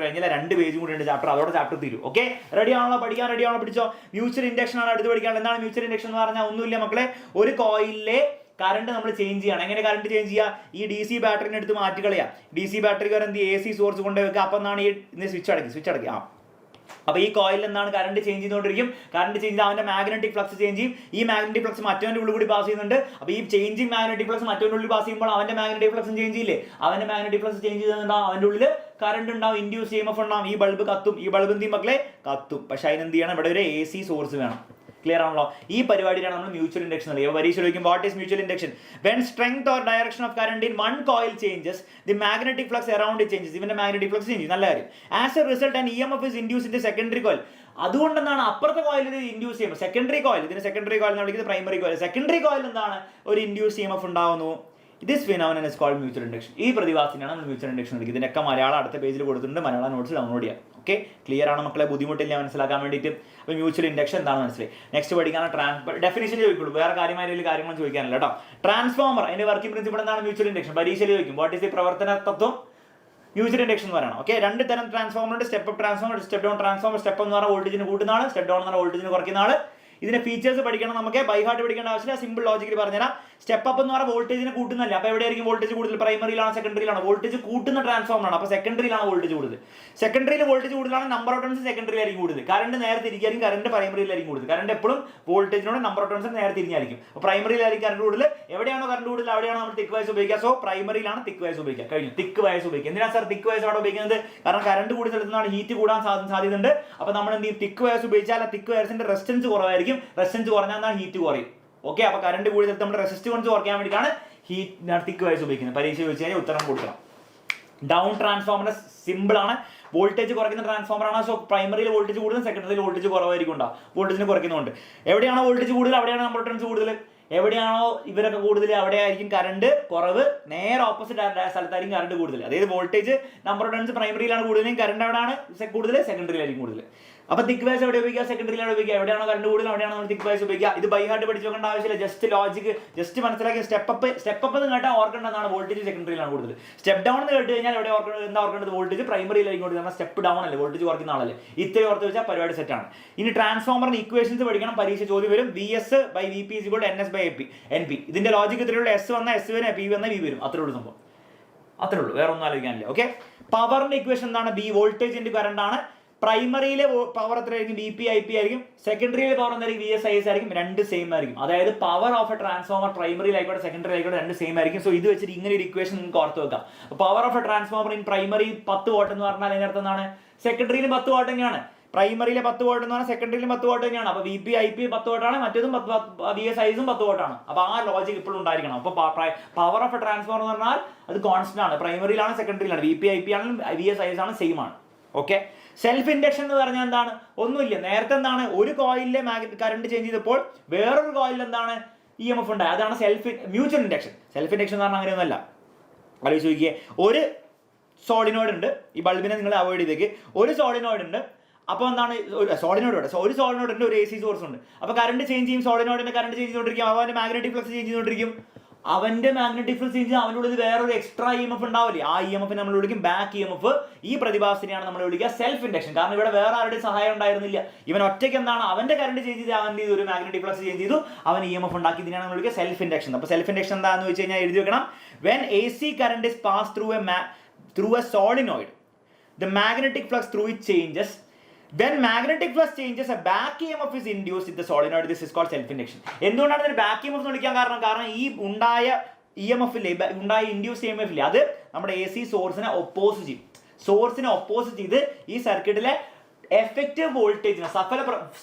കഴിഞ്ഞില്ല, 2 പേജും കൂടി ഉണ്ട് ചാപ്റ്റർ, അതോടെ ചാപ്റ്റർ തീരും. ഓക്കെ, റെഡി ആണല്ലോ, പഠിക്കാൻ റെഡി ആണോ, പിടിച്ചോ. മ്യൂച്വൽ ഇൻഡക്ഷൻ ആണ് അടുത്ത് പഠിക്കാൻ. എന്താണ് മ്യൂച്വൽ ഇൻഡക്ഷൻ എന്ന് പറഞ്ഞാൽ? ഒന്നുമില്ല മക്കളെ, ഒരു കോയിലിലെ കറണ്ട് നമ്മൾ ചേഞ്ച് ചെയ്യണം. എങ്ങനെ കറണ്ട് ചേഞ്ച് ചെയ്യുക, ഈ DC ബാറ്ററിനെ എടുത്ത് മാറ്റി കളയാം. DC ബാറ്ററി എന്ത് AC സോഴ്സ് കൊണ്ടുവെക്കുക. അപ്പം എന്താണ് ഈ സ്വിച്ച് അടക്കി. അപ്പോൾ ഈ കോയിൽ എന്താണ് കറണ്ട് ചേഞ്ച് ചെയ്തുകൊണ്ടിരിക്കും. കറണ്ട് ചേഞ്ച് ചെയ്ത് അവന്റെ മാഗ്നറ്റിക് ഫ്ലക്സ് ചേഞ്ച് ചെയ്യും. ഈ മാഗ്നറ്റിക് ഫ്ലക്സ് മറ്റവന്റെ ഉള്ളിൽ കൂടി പാസ് ചെയ്യുന്നുണ്ട്. അപ്പോൾ ഈ ചേഞ്ചിങ് മാഗ്നറ്റിക് ഫ്ലക്സ് മറ്റവന്റെ ഉള്ളിൽ പാസ് ചെയ്യുമ്പോൾ അവന്റെ മാഗ്നറ്റിക് ഫ്ലക്സും ചേഞ്ച് ചെയ്യില്ലേ. അവന്റെ മാഗ്നറ്റിക് ഫ്ലക്സ് ചേഞ്ച് ചെയ്തിട്ടുണ്ടാവും, അവന്റെ ഉള്ളിൽ കറണ്ട് ഉണ്ടാവും, ഇൻഡ്യൂസ് EMF ഉണ്ടാവും. ഈ ബൾബ് കത്തും. ഈ ബൾബ് എന്ത് ചെയ്യും മക്കളെ, കത്തും. പക്ഷെ അതിനെന്ത് ചെയ്യണം, ഇവിടെ ഒരു AC സോഴ്സ് വേണം. ക്ലിയർ ആണല്ലോ? ഈ പരിപാടിയാണ് നമ്മൾ മ്യൂച്വൽ ഇൻഡക്ഷൻ അറിയുക. പരീക്ഷ ചോദിക്കും, what is mutual induction? When strength or direction of current in one coil changes, the magnetic flux around it changes. ഇവന്റെ മാഗ്നറ്റിക് ഫ്ലക്സ് ചേഞ്ച് ചെയ്യും. നല്ല കാര്യം. As a result and EMF is induced in the secondary coil. അതുകൊണ്ടെന്താണ് അപ്പുറത്തെ coil ഇത് induce ചെയ്യുമ്പോൾ, secondary coil, ഇതിന് secondary coil എന്ന് വിളിക്കുന്നത്, പ്രൈമറി കോയിൽ. സെക്കൻഡറി കോയിൽ എന്താണ്, ഒരു ഇൻഡ്യൂസ് EMF ഉണ്ടാവുന്നു. This phenomenon is called mutual induction. ഈ പ്രതിഭാസത്തിനാണ് നമ്മൾ മ്യൂച്വൽ ഇൻഡക്ഷൻ വിളിക്കുന്നത്. ഇതിനൊക്കെ മലയാളം അടുത്ത പേജിൽ കൊടുത്തിട്ടുണ്ട്, മലയാളം നോട്ട്സ് ഡൗൺലോഡ് ചെയ്യാം. ഓക്കെ, ക്ലിയർ ആണ് മക്കളെ? ബുദ്ധിമുട്ടില്ല മനസ്സിലാക്കാൻ വേണ്ടിയിട്ട്. അപ്പോൾ മ്യൂച്വൽ ഇൻഡക്ഷൻ എന്താണെന്ന് മനസ്സിലായി. നെക്സ്റ്റ് പഠിക്കാൻ ഡെഫിനിഷൻ ചോദിക്കുള്ളൂ, വേറെ കാര്യമായ കാര്യങ്ങൾ ചോദിക്കാനില്ല കേട്ടോ. ട്രാൻസ്ഫോമർ അതിന്റെ വർക്കിംഗ് പ്രിൻസിപ്പിൾ എന്താണ്? മ്യൂച്വൽ ഇൻഡക്ഷൻ പരീക്ഷയിൽ ചോദിക്കും. വാട്ട് ഈസ് ദി പ്രവർത്തന തത്വം? മ്യൂച്വൽ ഇൻഡക്ഷൻ എന്ന് പറയണം. ഓക്കെ, രണ്ട് തരം ട്രാൻസ്ഫോമർ ഉണ്ട്, step up transformer, step down transformer. Step എന്ന് പറഞ്ഞാൽ വോൾട്ടേജിന് കൂട്ടുന്ന ആൾ, സ്റ്റെപ്പ് ഡൗൺ എന്ന് പറഞ്ഞാൽ വോൾട്ടേജിന് കുറയ്ക്കുന്ന ആൾ. ഇതിന്റെ ഫീച്ചേഴ്സ് പഠിക്കണം നമുക്ക്, ബൈ ഹാർട്ട് പഠിക്കേണ്ട ആവശ്യമില്ല, സിമ്പിൾ ലോജിക്കൽ പറഞ്ഞുതരാം. സ്റ്റെപ്പ് അപ്പ് എന്ന് പറഞ്ഞാൽ വോൾട്ടേജിന് കൂട്ടുന്നല്ല. അപ്പോൾ എവിടെയായിരിക്കും വോൾട്ടേജ് കൂടുതൽ? പ്രൈമറിയിലാണ് സെക്കൻഡറിയിലാണ്? വോൾട്ടേജ് കൂട്ടുന്ന ട്രാൻസ്ഫോമറാണ്, അപ്പോൾ സെക്കൻഡറിയിലാണ് വോൾട്ടേജ് കൂടുതൽ. സെക്കൻഡറിയിൽ വോൾട്ടേജ് കൂടുതലാണ്, നമ്പർ ഓഫ് ടേൺസ് സെക്കൻഡറിയിലായിരിക്കും കൂടുതൽ. കറണ്ട് നേരെ തിരിക്കായിരിക്കും, കറണ്ട് പ്രൈമറിയിലായിരിക്കും കൂടുതൽ. കറണ്ട് എപ്പോഴും വോൾട്ടേജിനോട് നമ്പർ ഓഫ് ടേൺസ് നേരെ തിരിഞ്ഞായിരിക്കും. അപ്പോൾ പ്രൈമറിയിലായിരിക്കും കറണ്ട് കൂടുതൽ. എവിടെയാണോ കറണ്ട് കൂടുതൽ അവിടെയാണ് നമ്മൾ തിക്ക് വയസ് ഉപയോഗിക്കുക. സോ പ്രൈമറിയിലാണ് തിക്ക് വയസ് ഉപയോഗിക്കുക. കഴിഞ്ഞു, തിക്ക് വയസ് ഉപയോഗിക്കുക. എന്തിനാണ് സാർ തിക്ക് വയസ് അവിടെ ഉപയോഗിക്കുന്നത്? കാരണം കറണ്ട് കൂടി സ്ഥലത്തുനിന്നാണ് ഹീറ്റ് കൂടാൻ സാധ്യതയുണ്ട്. അപ്പോൾ നമ്മൾ എന്ത് ചെയ്യും? തിക്ക് വയസ് ഉപയോഗിച്ചാൽ ആ തിക്ക് വയസിന്റെ റെസിസ്റ്റൻസ് കുറവായിരിക്കും. റെസിസ്റ്റൻസ് കുറഞ്ഞാൽ ഹീറ്റ് കുറയും. ഓക്കെ, അപ്പോൾ കറണ്ട് കൂടി സ്ഥലത്ത് നമ്മുടെ റെസിസ്റ്റൻസ് കുറയ്ക്കാൻ വേണ്ടിയിട്ടാണ് തിക്ക് വയസ് ഉപയോഗിക്കുന്നത്. പരീക്ഷ ചോദിച്ചു കഴിഞ്ഞാൽ ഉത്തരം കൊടുക്കണം. ഡൗൺ ട്രാൻസ്ഫോമർ സിമ്പിൾ ആണ്, വോൾട്ടേജ് കുറയ്ക്കുന്ന ട്രാൻസ്ഫോമർ ആണ്. സോ പ്രൈമറിയിൽ വോൾട്ടേജ് കൂടുതൽ, സെക്കൻഡറിയിൽ വോൾട്ടേജ് കുറവായിരിക്കും ഉണ്ടാവും. വോൾട്ടേജിന് കുറയ്ക്കുന്നുണ്ട്. എവിടെയാണോ വോൾട്ടേജ് കൂടുതൽ അവിടെയാണ് നമ്പർ ഓഫ് ടേൺസ് കൂടുതൽ. എവിടെയാണോ ഇവരൊക്കെ കൂടുതൽ അവിടെ ആയിരിക്കും കറണ്ട് കുറവ്. നേരെ ഓപ്പോസിറ്റ് സ്ഥലത്തായിരിക്കും കറണ്ട് കൂടുതൽ. അതായത് വോൾട്ടേജ് നമ്പർ ഓഫ് ടേൺസ് പ്രൈമറിയിലാണ് കൂടുതലും, കറണ്ട് എവിടെയാണ് കൂടുതൽ? സെക്കൻഡറിയിലായിരിക്കും കൂടുതൽ. അപ്പോൾ തിക്ക് വയസ് എവിടെ ഉപയോഗിക്കുക? സെക്കൻഡറിയിലാണ് ഉപയോഗിക്കുക. എവിടെയാണോ കറണ്ട് കൂടുതൽ അവിടെയാണ് നമ്മൾ തിക്ക് വയസ് ഉപയോഗിക്കുക. ഇത് ബൈ ഹാർട്ട് പഠിച്ചു നോക്കേണ്ട ആവശ്യമില്ല, ജസ്റ്റ് ലോജിക് ജസ്റ്റ് മനസ്സിലാക്കി. സ്റ്റെപ്പ് അപ്പ് എന്ന് കേട്ടാൽ ഓർക്കേണ്ടതാണ് വോൾട്ടേജ് സെക്കൻഡറിയിലാണ് കൂടുതൽ. സ്റ്റെപ്പ് ഡൗൺ എന്ന് കേട്ട് കഴിഞ്ഞാൽ എവിടെ എന്താ ഓർക്കേണ്ടത്? വോൾട്ടേജ് പ്രൈമറിയിലായിരിക്കും കൂടുതൽ. കാരണം സ്റ്റെപ്പ് ഡൗൺ അല്ലേ, വോൾട്ടേജ് കുറയ്ക്കുന്ന ആളല്ലേ. ഇത്രയും ഓർത്ത് വെച്ചാൽ പരിപാടി സെറ്റാണ്. ഇനി ട്രാൻസ്ഫോമറിന് ഇക്വേഷൻസ് പഠിക്കണം, പരീക്ഷ ചോദ്യം വരും. VS/VP = NS/NP. ഇതിന്റെ ലോജിക് ഇത്രയുള്ള S വന്ന S വരും, P വന്ന V വരും. അത്രേ ഉള്ളൂ സംഭവം, അത്രേ ഉള്ളൂ, വേറെ ഒന്നും ആലോചിക്കാനില്ല. ഓക്കെ, പവറിന്റെ ഇക്വേഷൻ എന്താണ്? B വോൾട്ടേജ് ഇൻറ്റു കറണ്ട് ആണ്. പ്രൈമറിയിലെ പവർ എത്രയായിരിക്കും? VP/IP ആയിരിക്കും. സെക്കൻഡറിയിലെ പവർ എന്തായിരിക്കും? VS/IS ആയിരിക്കും. രണ്ട് സെയിം ആയിരിക്കും. അതായത് പവർ ഓഫ് എ ട്രാൻസ്ഫോമർ പ്രൈമറിയിലായിക്കോട്ടെ സെക്കൻഡറി ആയിക്കോട്ടെ രണ്ട് സെയിം ആയിരിക്കും. സോ ഇത് വെച്ചിട്ട് ഇങ്ങനെ ഒരു ഇക്വേഷൻ നിങ്ങൾക്ക് ഓർത്ത് വെക്കാം. Power of a transformer in primary 10 what എന്ന് പറഞ്ഞാൽ അതിനർത്ഥം എന്താണ്? സെക്കൻഡറിയിലും 10 വാട്ട് തന്നെയാണ്. പ്രൈമറിയിലെ 10 വാട്ട് എന്ന് പറഞ്ഞാൽ സെക്കൻഡറിയിലും 10 വാട്ട് തന്നെയാണ്. അപ്പോൾ VP/IP 10 വാട്ടാണ്, മറ്റേതും VS/IS 10 വാട്ടാണ്. അപ്പോൾ ആ ലോജിക് ഇപ്പോഴും ഉണ്ടായിരിക്കണം. അപ്പോൾ പവർ ഓഫ് എ ട്രാൻസ്ഫോമർ എന്ന് പറഞ്ഞാൽ അത് കോൺസ്റ്റന്റ് ആണ്. പ്രൈമറിയിലാണ് സെക്കൻഡറിയിലാണ്. VP/IP ആണെങ്കിലും VS/IS ആണ്, സെയിം ആണ്. ഓക്കെ, സെൽഫ് ഇൻഡക്ഷൻ എന്ന് പറഞ്ഞാൽ എന്താണ്? ഒന്നുമില്ല. നേരത്തെ എന്താണ്? ഒരു കോയിലിലെ കറണ്ട് ചേഞ്ച് ചെയ്തപ്പോൾ വേറൊരു കോയിലിൽ എന്താണ്? EMF ഉണ്ടായി. അതാണ് മ്യൂച്വൽ ഇൻഡക്ഷൻ. സെൽഫ് ഇൻഡക്ഷൻ എന്ന് പറഞ്ഞാൽ അങ്ങനെയൊന്നുമല്ല. ആലോചിച്ച് നോക്കിയേ, ഒരു സോളിനോയിഡ് ഉണ്ട്. ഈ ബൾബിനെ നിങ്ങൾ അവോയ്ഡ് ചെയ്തേക്ക്. ഒരു സോളിനോയിഡ് ഉണ്ട്. അപ്പോൾ എന്താണ്? ഒരു സോളിനോയിഡ് ഉണ്ട്, ഒരു AC സോഴ്സ് ഉണ്ട്. അപ്പോൾ കറണ്ട് ചേഞ്ച് ചെയ്യും, സോളിനോയിഡിന്റെ കറണ്ട് ചേഞ്ച് ചെയ്തുകൊണ്ടിരിക്കും. അവന്റെ മാഗ്നറ്റിക് ഫ്ലക്സ് ചേഞ്ച് ചെയ്തുകൊണ്ടിരിക്കും. അവന്റെ മാഗ്നറ്റിക് ഫ്ലക്സ് ചേഞ്ച് അവൻ്റെ ഉള്ളിൽ വേറൊരു എക്സ്ട്രാ EMF ഉണ്ടാവില്ലേ? ആ EMF നമ്മൾ വിളിക്കും ബാക്ക് EMF. ഈ പ്രതിഭാസത്തിനെയാണ് നമ്മൾ വിളിക്കുക സെൽഫ് ഇൻഡക്ഷൻ. കാരണം ഇവിടെ വേറെ ആരുടെയും സഹായം ഉണ്ടായിരുന്നില്ല. ഇവൻ ഒറ്റയ്ക്ക് എന്താണ്? അവന്റെ കറണ്ട് ചേഞ്ച് ചെയ്ത് അവൻ്റെ ഒരു മാഗ്നറ്റിക് ഫ്ലക്സ് ചേഞ്ച് ചെയ്തു, അവൻ EMF ഉണ്ടാക്കി. ഇതിനാണ് നമ്മൾ വിളിക്കുക സെൽഫ് ഇൻഡക്ഷൻ. അപ്പോൾ സെൽഫ് ഇൻഡക്ഷൻ എന്താണെന്ന് വെച്ച് കഴിഞ്ഞാൽ എഴുതി വെക്കണം. When AC current is passed through a solenoid, the magnetic flux through it changes. When magnetic flux changes, a back EMF is induced in the solenoid. This is called self-induction. എന്തുകൊണ്ടാണ് ഇതിന് back EMF എന്ന് വിളിക്കാൻ കാരണം ഈ ഉണ്ടായ EMF ഇല്ലേ, ഉണ്ടായ induce EMF ഇല്ലേ, അത് നമ്മുടെ AC സോഴ്സിനെ ഒപ്പോസ് ചെയ്യും. സോഴ്സിനെ ഒപ്പോസ് ചെയ്ത് ഈ സർക്യൂട്ടിലെ എഫക്റ്റീവ് വോൾട്ടേജിനെ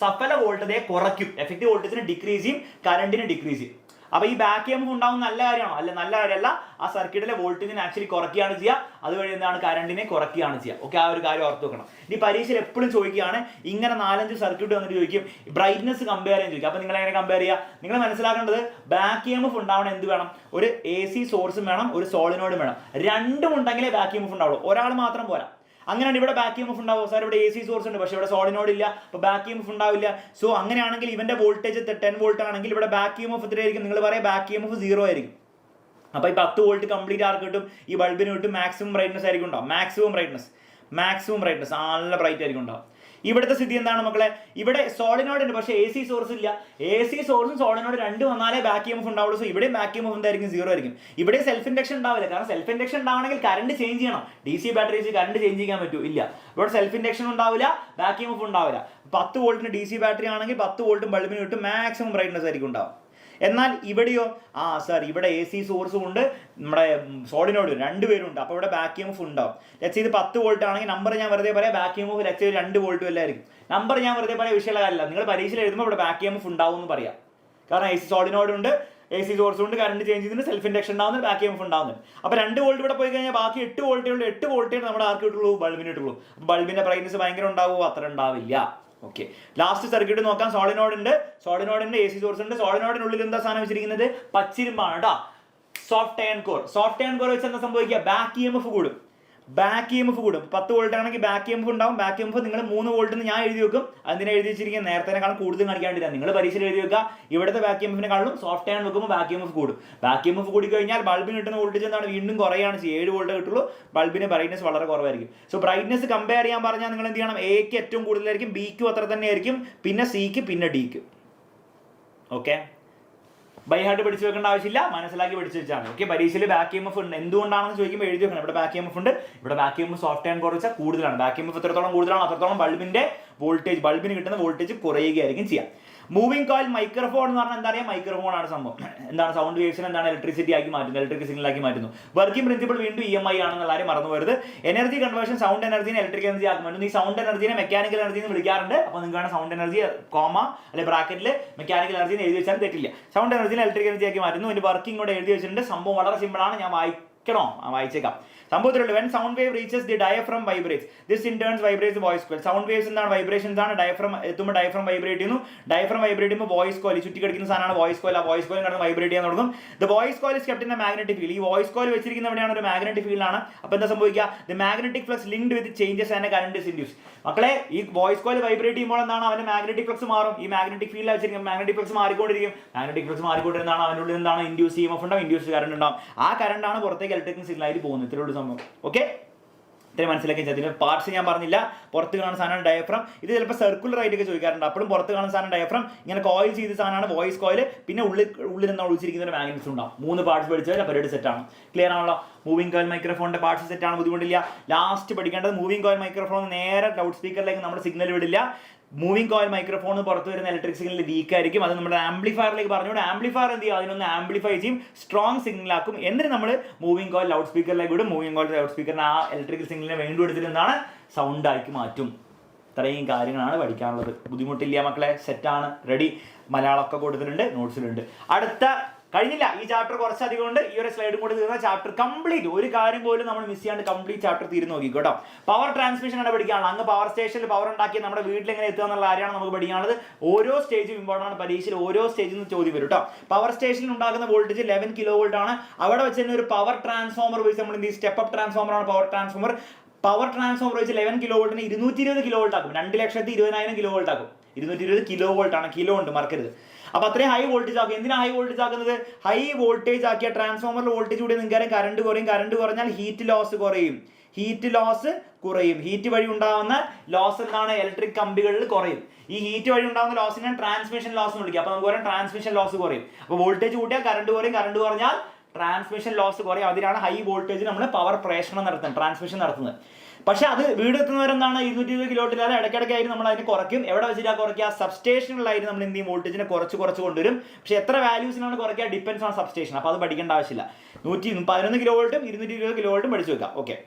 സഫല വോൾട്ടേജ് കുറയ്ക്കും. എഫക്റ്റീവ് വോൾട്ടേജിനെ ഡിക്രീസ് ചെയ്യും, കറണ്ടിനെ ഡിക്രീസ് ചെയ്യും. അപ്പോൾ ഈ ബാക്ക് EMF ഉണ്ടാവുന്ന നല്ല കാര്യമാണോ? അല്ല, നല്ല കാര്യമല്ല. ആ സർക്യൂട്ടിലെ വോൾട്ടേജിനെ ആക്ച്വലി കുറയ്ക്കുകയാണ് ചെയ്യുക. അതുവഴി എന്താണ്? കറണ്ടിനെ കുറയ്ക്കുകയാണ് ചെയ്യുക. ഓക്കെ, ആ ഒരു കാര്യം ഓർത്ത് വെക്കണം. ഈ പരീക്ഷയിൽ എപ്പോഴും ചോദിക്കുകയാണ്, ഇങ്ങനെ 4-5 സർക്യൂട്ട് വന്നിട്ട് ചോദിക്കും ബ്രൈറ്റ്നസ് കമ്പയർ ചെയ്യാൻ ചോദിക്കും. അപ്പോൾ നിങ്ങൾ എങ്ങനെ കമ്പയർ ചെയ്യുക? നിങ്ങൾ മനസ്സിലാക്കേണ്ടത് ബാക്ക് EMF ഉണ്ടാവണം എന്ത് വേണം? ഒരു AC സോഴ്സും വേണം, ഒരു സോളിനോയിഡും വേണം. രണ്ടും ഉണ്ടെങ്കിലേ ബാക്ക് EMF ഉണ്ടാവുള്ളൂ. ഒരാൾ മാത്രം പോരാ. അങ്ങനെയാണ് ഇവിടെ ബാക്ക് EMF ഉണ്ടാവും. സാർ ഇവിടെ AC സോഴ്സ് ഉണ്ട്, പക്ഷേ ഇവിടെ സോളിനോയിഡ് ഇല്ല, അപ്പോൾ ബാക്ക് EMF ഉണ്ടാവില്ല. സോ അങ്ങനെയാണെങ്കിൽ ഇവന്റെ വോൾട്ടേജ് 10 വോൾട്ട് ആണെങ്കിൽ ഇവിടെ ബാക്ക് EMF എത്രയായിരിക്കും? നിങ്ങൾ പറയാം ബാക്ക് EMF 0 ആയിരിക്കും. അപ്പോൾ ഈ 10 വോൾട്ട് കംപ്ലീറ്റ് ആർക്ക് കിട്ടും? ഈ ബൾബിന് കിട്ടും. മാക്സിമം ബ്രൈറ്റ്നസ് ആയിരിക്കും ഉണ്ടാവും. മാക്സിമം ബ്രൈറ്റ്നസ് നല്ല ബ്രൈറ്റ് ആയിരിക്കും ഉണ്ടാവും. ഇവിടുത്തെ സ്ഥിതി എന്താണ് മക്കളെ? ഇവിടെ സോളിനോയിഡ് ഉണ്ട്, പക്ഷേ AC സോഴ്സ് ഇല്ല. AC സോഴ്സും സോളിനോയിഡ് രണ്ടും വന്നാലേ ബാക്ക് EMF ഉണ്ടാവുള്ളൂ. സോ ഇവിടെ ബാക്ക് EMF എന്തായിരിക്കും? 0 ആയിരിക്കും. ഇവിടെ സെൽഫ് ഇൻഡക്ഷൻ ഉണ്ടാവില്ല. കാരണം സെൽഫ് ഇൻഡക്ഷൻ ഉണ്ടാവണമെങ്കിൽ കറണ്ട് ചേഞ്ച് ചെയ്യണം. DC ബാറ്ററി വെച്ച് കറണ്ട് ചേഞ്ച് ചെയ്യാൻ പറ്റൂ? ഇല്ല. ഇവിടെ സെൽഫ് ഇൻഡക്ഷൻ ഉണ്ടാവില്ല, ബാക്ക് EMF ഉണ്ടാവില്ല. 10 വോൾട്ടിന് DC ബാറ്ററി ആണെങ്കിൽ 10 വോൾട്ടും ബൾബിന് കിട്ടും. മാക്സിമം ബ്രൈറ്റ്നസ് ആയിരിക്കും ഉണ്ടാവും. എന്നാൽ ഇവിടെയോ? സാർ ഇവിടെ AC സോഴ്സും ഉണ്ട്, നമ്മുടെ സോളിനോയിഡ് രണ്ടുപേരും ഉണ്ട്. അപ്പോൾ ഇവിടെ ബാക്ക് EMF ഉണ്ടാവും. ലെറ്റ്സ് ഇത് 10 വോൾട്ട് ആണെങ്കിൽ നമ്പർ ഞാൻ വെറുതെ പറയാം, ബാക്ക് EMF ലെറ്റ്സ് 2 വോൾട്ടും എല്ലായിരിക്കും. നമ്പർ ഞാൻ വെറുതെ പറയാം, വിഷയമുള്ള കാര്യമില്ല. നിങ്ങൾ പരീക്ഷയിൽ എഴുതുമ്പോൾ ഇവിടെ ബാക്ക് EMF ഉണ്ടാവും എന്ന് പറയാം. കാരണം AC സോളിനോയിഡ് ഉണ്ട്, AC സോഴ്സ് ഉണ്ട്, കറണ്ട് ചേഞ്ച് ചെയ്തിട്ട് സെൽഫ് ഇൻഡക്ഷൻ ഉണ്ടാവുന്നത്, ബാക്ക് EMF ഉണ്ടാവുന്നത്. അപ്പോൾ 2 വോൾട്ട് ഇവിടെ പോയി കഴിഞ്ഞാൽ ബാക്കി 8 വോൾട്ടേ ഉള്ളൂ. 8 വോൾട്ടേ നമ്മുടെ ആർക്ക് കിട്ടുള്ളൂ? ബൾബിന് കിട്ടുള്ളൂ. അപ്പോൾ ബൾബിന്റെ ബ്രൈറ്റ്നസ് ഭയങ്കര ഉണ്ടാവുമോ? അത്ര ഉണ്ടാവില്ല. ഓക്കെ, ലാസ്റ്റ് സർക്യൂട്ട് നോക്കാം. സോളിനോയിഡ് ഉണ്ട്, സോളിനോയിഡിന്റെ AC സോഴ്സ് ഉണ്ട്. സോളിനോയിഡിനുള്ളിൽ എന്താ സാധനം വെച്ചിരിക്കുന്നത്? പച്ചിരുമ്പാണ് കേട്ടോ. സോഫ്റ്റ് അയൺ കോർ വെച്ച് എന്താ സംഭവിക്കുക? ബാക്ക് EMF കൂടും. ബാക്ക് ഇ എം എഫ് കൂടും. 10 വോൾട്ട് ആണെങ്കിൽ ബാക്ക് ഇ എം എഫ് ഉണ്ടാവും. ബാക്ക് ഇ എം എഫ് നിങ്ങൾ 3 വോൾട്ട് എന്ന് ഞാൻ എഴുതി വെക്കും. അതിനെ എഴുതി വെച്ചിരിക്കുന്നത് നേരത്തേക്കാളും കൂടുതൽ കാണിക്കാണ്ടില്ല. നിങ്ങൾ പരീക്ഷയിൽ എഴുതി വെക്കുക ഇവിടുത്തെ ബാക്ക് ഇ എം എഫിനെക്കാളും സോഫ്റ്റ് ആൻഡ് വെക്കുമ്പോൾ ബാക്ക് ഇ എം എഫ് കൂടും. ബാക്ക് ഇ എം എഫ് കൂടി കഴിഞ്ഞാൽ ബൾബിന് കിട്ടുന്ന വോൾട്ടേജ് എന്താണ് വീണ്ടും കുറയാണ് ചെയ്യുക. 7 വോൾട്ട് കിട്ടുള്ളൂ. ബൾബിന് ബ്രൈറ്റ്നസ് വളരെ കുറവായിരിക്കും. സോ ബ്രൈറ്റ്നസ് കമ്പയർ ചെയ്യാൻ പറഞ്ഞാൽ നിങ്ങൾ എന്ത് ചെയ്യണം? എക്ക് ഏറ്റവും കൂടുതലായിരിക്കും, ബിക്കും അത്ര തന്നെ ആയിരിക്കും, പിന്നെ സിക്ക്, പിന്നെ ഡിക്ക്. ഓക്കെ, ബൈ ഹാർട്ട് പഠിച്ചു വെക്കേണ്ട ആവശ്യമില്ല, മനസ്സിലാക്കി പഠിച്ചു വെച്ചാൽ ഓക്കെ. പരീക്ഷയിൽ ബാക്ക് എം എഫ് ഉണ്ട് എന്തുകൊണ്ടാണെന്ന് ചോദിക്കുമ്പോൾ എഴുതി വെക്കണം. ഇവിടെ ബാക്ക് എം എഫ് ഉണ്ട്, ഇവിടെ back M F soft and കുറച്ചാൽ കൂടുതലാണ്. ബാക്ക് എം എഫ് എത്രത്തോളം കൂടുതലാണ് അത്രത്തോളം ബൾബിന്റെ വോൾട്ടേജ്, ബൾബിന് കിട്ടുന്ന വോൾട്ടേജ് കുറയുകയായിരിക്കും ചെയ്യാം. മൂവിംഗ് കോയിൽ മൈക്രോഫോൺ എന്ന് പറഞ്ഞാൽ എന്താ പറയുക? മൈക്രോഫോൺ ആണ് സംഭവം. എന്താണ് സൗണ്ട് വേവ്സിനെ എന്താണ് ഇലക്ട്രിസിറ്റി ആക്കി മാറ്റുന്നത്, ഇലക്ട്രിക് സിഗ്നൽ ആക്കി മാറ്റുന്നു. വർക്കിംഗ് പ്രിൻസിപ്പിൾ വീണ്ടും EMI ആണെന്നുള്ള കാര്യം മറന്നു പോരുത്. എനർജി കൺവേർഷൻ സൗണ്ട് എനർജിനെ ഇലക്ട്രിക് എനർജി ആക്കി മാറ്റുന്നു. ഈ സൗണ്ട് എനർജിനെ മെക്കാനിക്കൽ എനർജി എന്ന് വിളിക്കാറുണ്ട്. അപ്പോൾ നിങ്ങൾക്ക് സൗണ്ട് എനർജി കോമ അല്ലെങ്കിൽ ബ്രാക്കറ്റിൽ മെക്കാനിക്കൽ എനർജി എഴുതി വെച്ചാൽ തെറ്റില്ല. സൗണ്ട് എനർജിനെ ഇലക്ട്രിക് എനർജി ആക്കി മാറ്റുന്നു. ഇതിന്റെ വർക്കിംഗ് കൂടെ എഴുതി വെച്ചിട്ടുണ്ട്. സംഭവം വളരെ സിമ്പിൾ ആണ്. ഞാൻ വായിച്ചേക്കാം. സംഭവത്തിലുണ്ട് when sound wave reaches the diaphragm vibrates, this in turn vibrates the voice coil. sound waves എന്താണ്? വൈബ്രേഷൻസ് ആണ്. ഡയഫ്രം എത്തുമ്പോൾ ഡയഫ്രം വൈബ്രേറ്റ് ചെയ്യുന്നു. ഡയഫ്രം വൈബ്രേറ്റ് ചെയ്യുമ്പോൾ വോയിസ് കോയിൽ, ചുറ്റി കിടക്കുന്ന സാധനമാണ് വോയിസ് കോയിൽ. ആ വോയിസ് കോയിൽ കിടന്ന് വൈബ്രേറ്റ് ചെയ്യാൻ തുടങ്ങും. The voice coil is kept in A magnetic field. ഈ വോയിസ് കോയിൽ വെച്ചിരിക്കുന്ന എവിടെയാണ്? ഒരു മാഗ്നറ്റിക് ഫീൽഡ് ആണ്. അപ്പോൾ എന്താ സംഭവിക്കുക? The magnetic flux linked with changes and current is induced. മക്കളെ, ഈ വോയിസ് കോയിൽ വൈബ്രേറ്റ് ചെയ്യുമ്പോൾ എന്താണ്? അവന്റെ മാഗ്നറ്റിക് ഫ്ലക്സ് മാറും. ഈ മാഗ്നറ്റിക് ഫീൽഡ് വെച്ചിരിക്കും, മാഗ്നറ്റിക് ഫ്ലക്സ് മാറിക്കൊണ്ടിരിക്കും. മാഗ്നറ്റിക് ഫ്ലക്സ് മാറിക്കൊണ്ടിരുന്നതാണ് അവൻ്റെ ഉള്ളിൽ എന്താണ്? ഇൻഡ്യൂസ് EMF ഉണ്ടാവും, ഇൻഡ്യൂസ് കറന്റ് ഉണ്ടാവും. ആ കറണ്ട് ആണ് പുറത്തേക്ക് ഇലക്ട്രിക് സിഗ്നൽ ആയിട്ട് പോകുന്നത്. ഇത്രയുള്ള സംഭവം. ഓക്കെ, ഇത്രയും മനസ്സിലാക്കി. ഇതിന്റെ പാർട്സ് ഞാൻ പറഞ്ഞില്ല. പുറത്ത് കാണുന്ന സാധനമാണ് ഡയഫ്രം. ഇത് ചിലപ്പോൾ സർക്കുലർ ആയിട്ടൊക്കെ ചോദിക്കാറുണ്ട്. അപ്പോഴും പുറത്ത് കാണുന്ന സാധനം ഡയഫ്രം. ഇങ്ങനെ കോയിൽ ചെയ്ത സാധനമാണ് വോയിസ് കോയിൽ. പിന്നെ ഉള്ളിൽ നിന്ന് ഒളിച്ചിരിക്കുന്ന ഒരു മാഗ്നറ്റ്സ് ഉണ്ടാവും. 3 പാർട്സ് പഠിച്ചാൽ പരിപാടി സെറ്റാണ്. ക്ലിയർ ആണല്ലോ? മൂവിംഗ് കോയിൽ മൈക്രോഫോണിന്റെ പാർട്സ് സെറ്റാണ്, ബുദ്ധിമുട്ടില്ല. ലാസ്റ്റ് പഠിക്കേണ്ടത് മൂവിംഗ് കോയിൽ മൈക്രോഫോൺ നേരെ ലൗഡ് സ്പീക്കറിലേക്ക് നമ്മൾ സിഗ്നൽ വിടില്ല. മൂവിംഗ് കോയിൽ മൈക്രോഫോൺ പുറത്ത് വരുന്ന ഇലക്ട്രിക് സിഗ്നൽ വീക്ക് ആയിരിക്കും. അത് നമ്മുടെ ആംപ്ലിഫയറിലേക്ക് പറഞ്ഞുകൊണ്ട് ആംപ്ലിഫയർ എന്ത് ചെയ്യും? അതിനൊന്ന് ആംപ്ലിഫൈ ചെയ്യും, സ്ട്രോങ് സിഗ്നൽ ആക്കും. എന്നിട്ട് നമ്മൾ മൂവിംഗ് കോയിൽ ലൗഡ് സ്പീക്കറിലേക്ക് വിടും. മൂവിംഗ് കോയിൽ ലൗഡ് സ്പീക്കറിന് ആ ഇലക്ട്രിക് സിഗ്നലിനെ വീണ്ടും എടുത്തിട്ട് എന്താണ്? സൗണ്ട് ആക്കി മാറ്റും. ഇത്രയും കാര്യങ്ങളാണ് പഠിക്കാനുള്ളത്. ബുദ്ധിമുട്ടില്ല മക്കളെ, സെറ്റാണ്, റെഡി. മലയാളമൊക്കെ കൊടുത്തിട്ടുണ്ട്, നോട്ട്സിലുണ്ട്. അടുത്ത കഴിഞ്ഞില്ല, ഈ ചാപ്റ്റർ കുറച്ചധികം ഉണ്ട്. ഈ ഒരു സ്ലൈഡും കൂടി തീർന്ന ചാപ്റ്റർ കംപ്ലീറ്റ്, ഒരു കാര്യം പോലും നമ്മൾ മിസ് ചെയ്യാണ്ട് കംപ്ലീറ്റ് ചാപ്റ്റർ തീർന്നു നോക്കിക്കോട്ടോ. പവർ ട്രാൻസ്മിഷൻ ആണ് പഠിക്കാനുള്ളത്. അങ്ങ് പവർ സ്റ്റേഷനിൽ പവർ ഉണ്ടാക്കി നമ്മുടെ വീട്ടിൽ എങ്ങനെ എത്തുക എന്നുള്ള കാര്യമാണ് നമുക്ക് പഠിക്കാനുള്ളത്. ഓരോ സ്റ്റേജും ഇമ്പോർട്ടൻ്റ് ആണ്. പരീക്ഷയിൽ ഓരോ സ്റ്റേജിൽ നിന്ന് ചോദ്യം വരും കേട്ടോ. പവർ സ്റ്റേഷനിൽ ഉണ്ടാകുന്ന വോൾട്ടേജ് 11 kV ആണ്. അവിടെ വെച്ച് തന്നെ ഒരു പവർ ട്രാൻസ്ഫോമർ വെച്ച് നമ്മൾ എന്ത് സ്റ്റെപ്പ് അപ്പ് ട്രാൻസ്ഫോമർ ആണ് പവർ ട്രാൻസ്ഫോമർ. പവർ ട്രാൻസ്ഫോമർ വെച്ച് 11 kV 220 kV ആക്കും. 2,20,000 kV ആക്കും. 220 kV ആണ്. കിലോ ഉണ്ട്, മറക്കരുത്. അപ്പൊ അത്രയും ഹൈ വോൾട്ടേജ് ആക്കും. എന്തിനാ ഹൈ വോൾട്ടേജ് ആക്കുന്നത്? ഹൈ വോൾട്ടേജ് ആക്കിയ ട്രാൻസ്ഫോമറിൽ വോൾട്ടേജ് കൂടി നിങ്ങൾക്ക് കറണ്ട് കുറയും. കറണ്ട് കുറഞ്ഞാൽ ഹീറ്റ് ലോസ് കുറയും. ഹീറ്റ് ലോസ് കുറയും. ഹീറ്റ് വഴി ഉണ്ടാകുന്ന ലോസ് എന്താണ്? ഇലക്ട്രിക് കമ്പികളിൽ കുറയും. ഈ ഹീറ്റ് വഴി ഉണ്ടാകുന്ന ലോസിനെ ട്രാൻസ്മിഷൻ ലോസ് എന്ന് വിളിക്കുക. അപ്പൊ നമുക്ക് പറയാം ട്രാൻസ്മിഷൻ ലോസ് കുറയും. അപ്പൊ വോൾട്ടേജ് കൂട്ടിയാൽ കറണ്ട് കുറയും, കറണ്ട് കുറഞ്ഞാൽ ട്രാൻസ്മിഷൻ ലോസ് കുറയും. അതിനാണ് ഹൈ വോൾട്ടേജ് നമ്മൾ പവർ പ്രേഷണം നടത്തുന്നത്, ട്രാൻസ്മിഷൻ നടത്തുന്നത്. പക്ഷെ അത് വീട് എത്തുന്നവരെന്താണ്? 220 kV ഇടയ്ക്കിടയ്ക്കായിട്ട് നമ്മൾ അതിന് കുറയ്ക്കും. എവിടെ വെച്ചിട്ടാണ് കുറയ്ക്കുക? സബ്സ്റ്റേഷനിലായിട്ട് നമ്മൾ എന്ത് ചെയ്യും? വോൾട്ടേജിനെ കുറച്ച് കൊണ്ടുവരും. പക്ഷെ എത്ര വാല്യൂസിനാണ് കുറയ്ക്കുക? Depends on substation. അപ്പോൾ അത് പഠിക്കേണ്ട ആവശ്യമില്ല. 111 kV 220 kV പഠിച്ചു വെക്കാം. ഓക്കെ,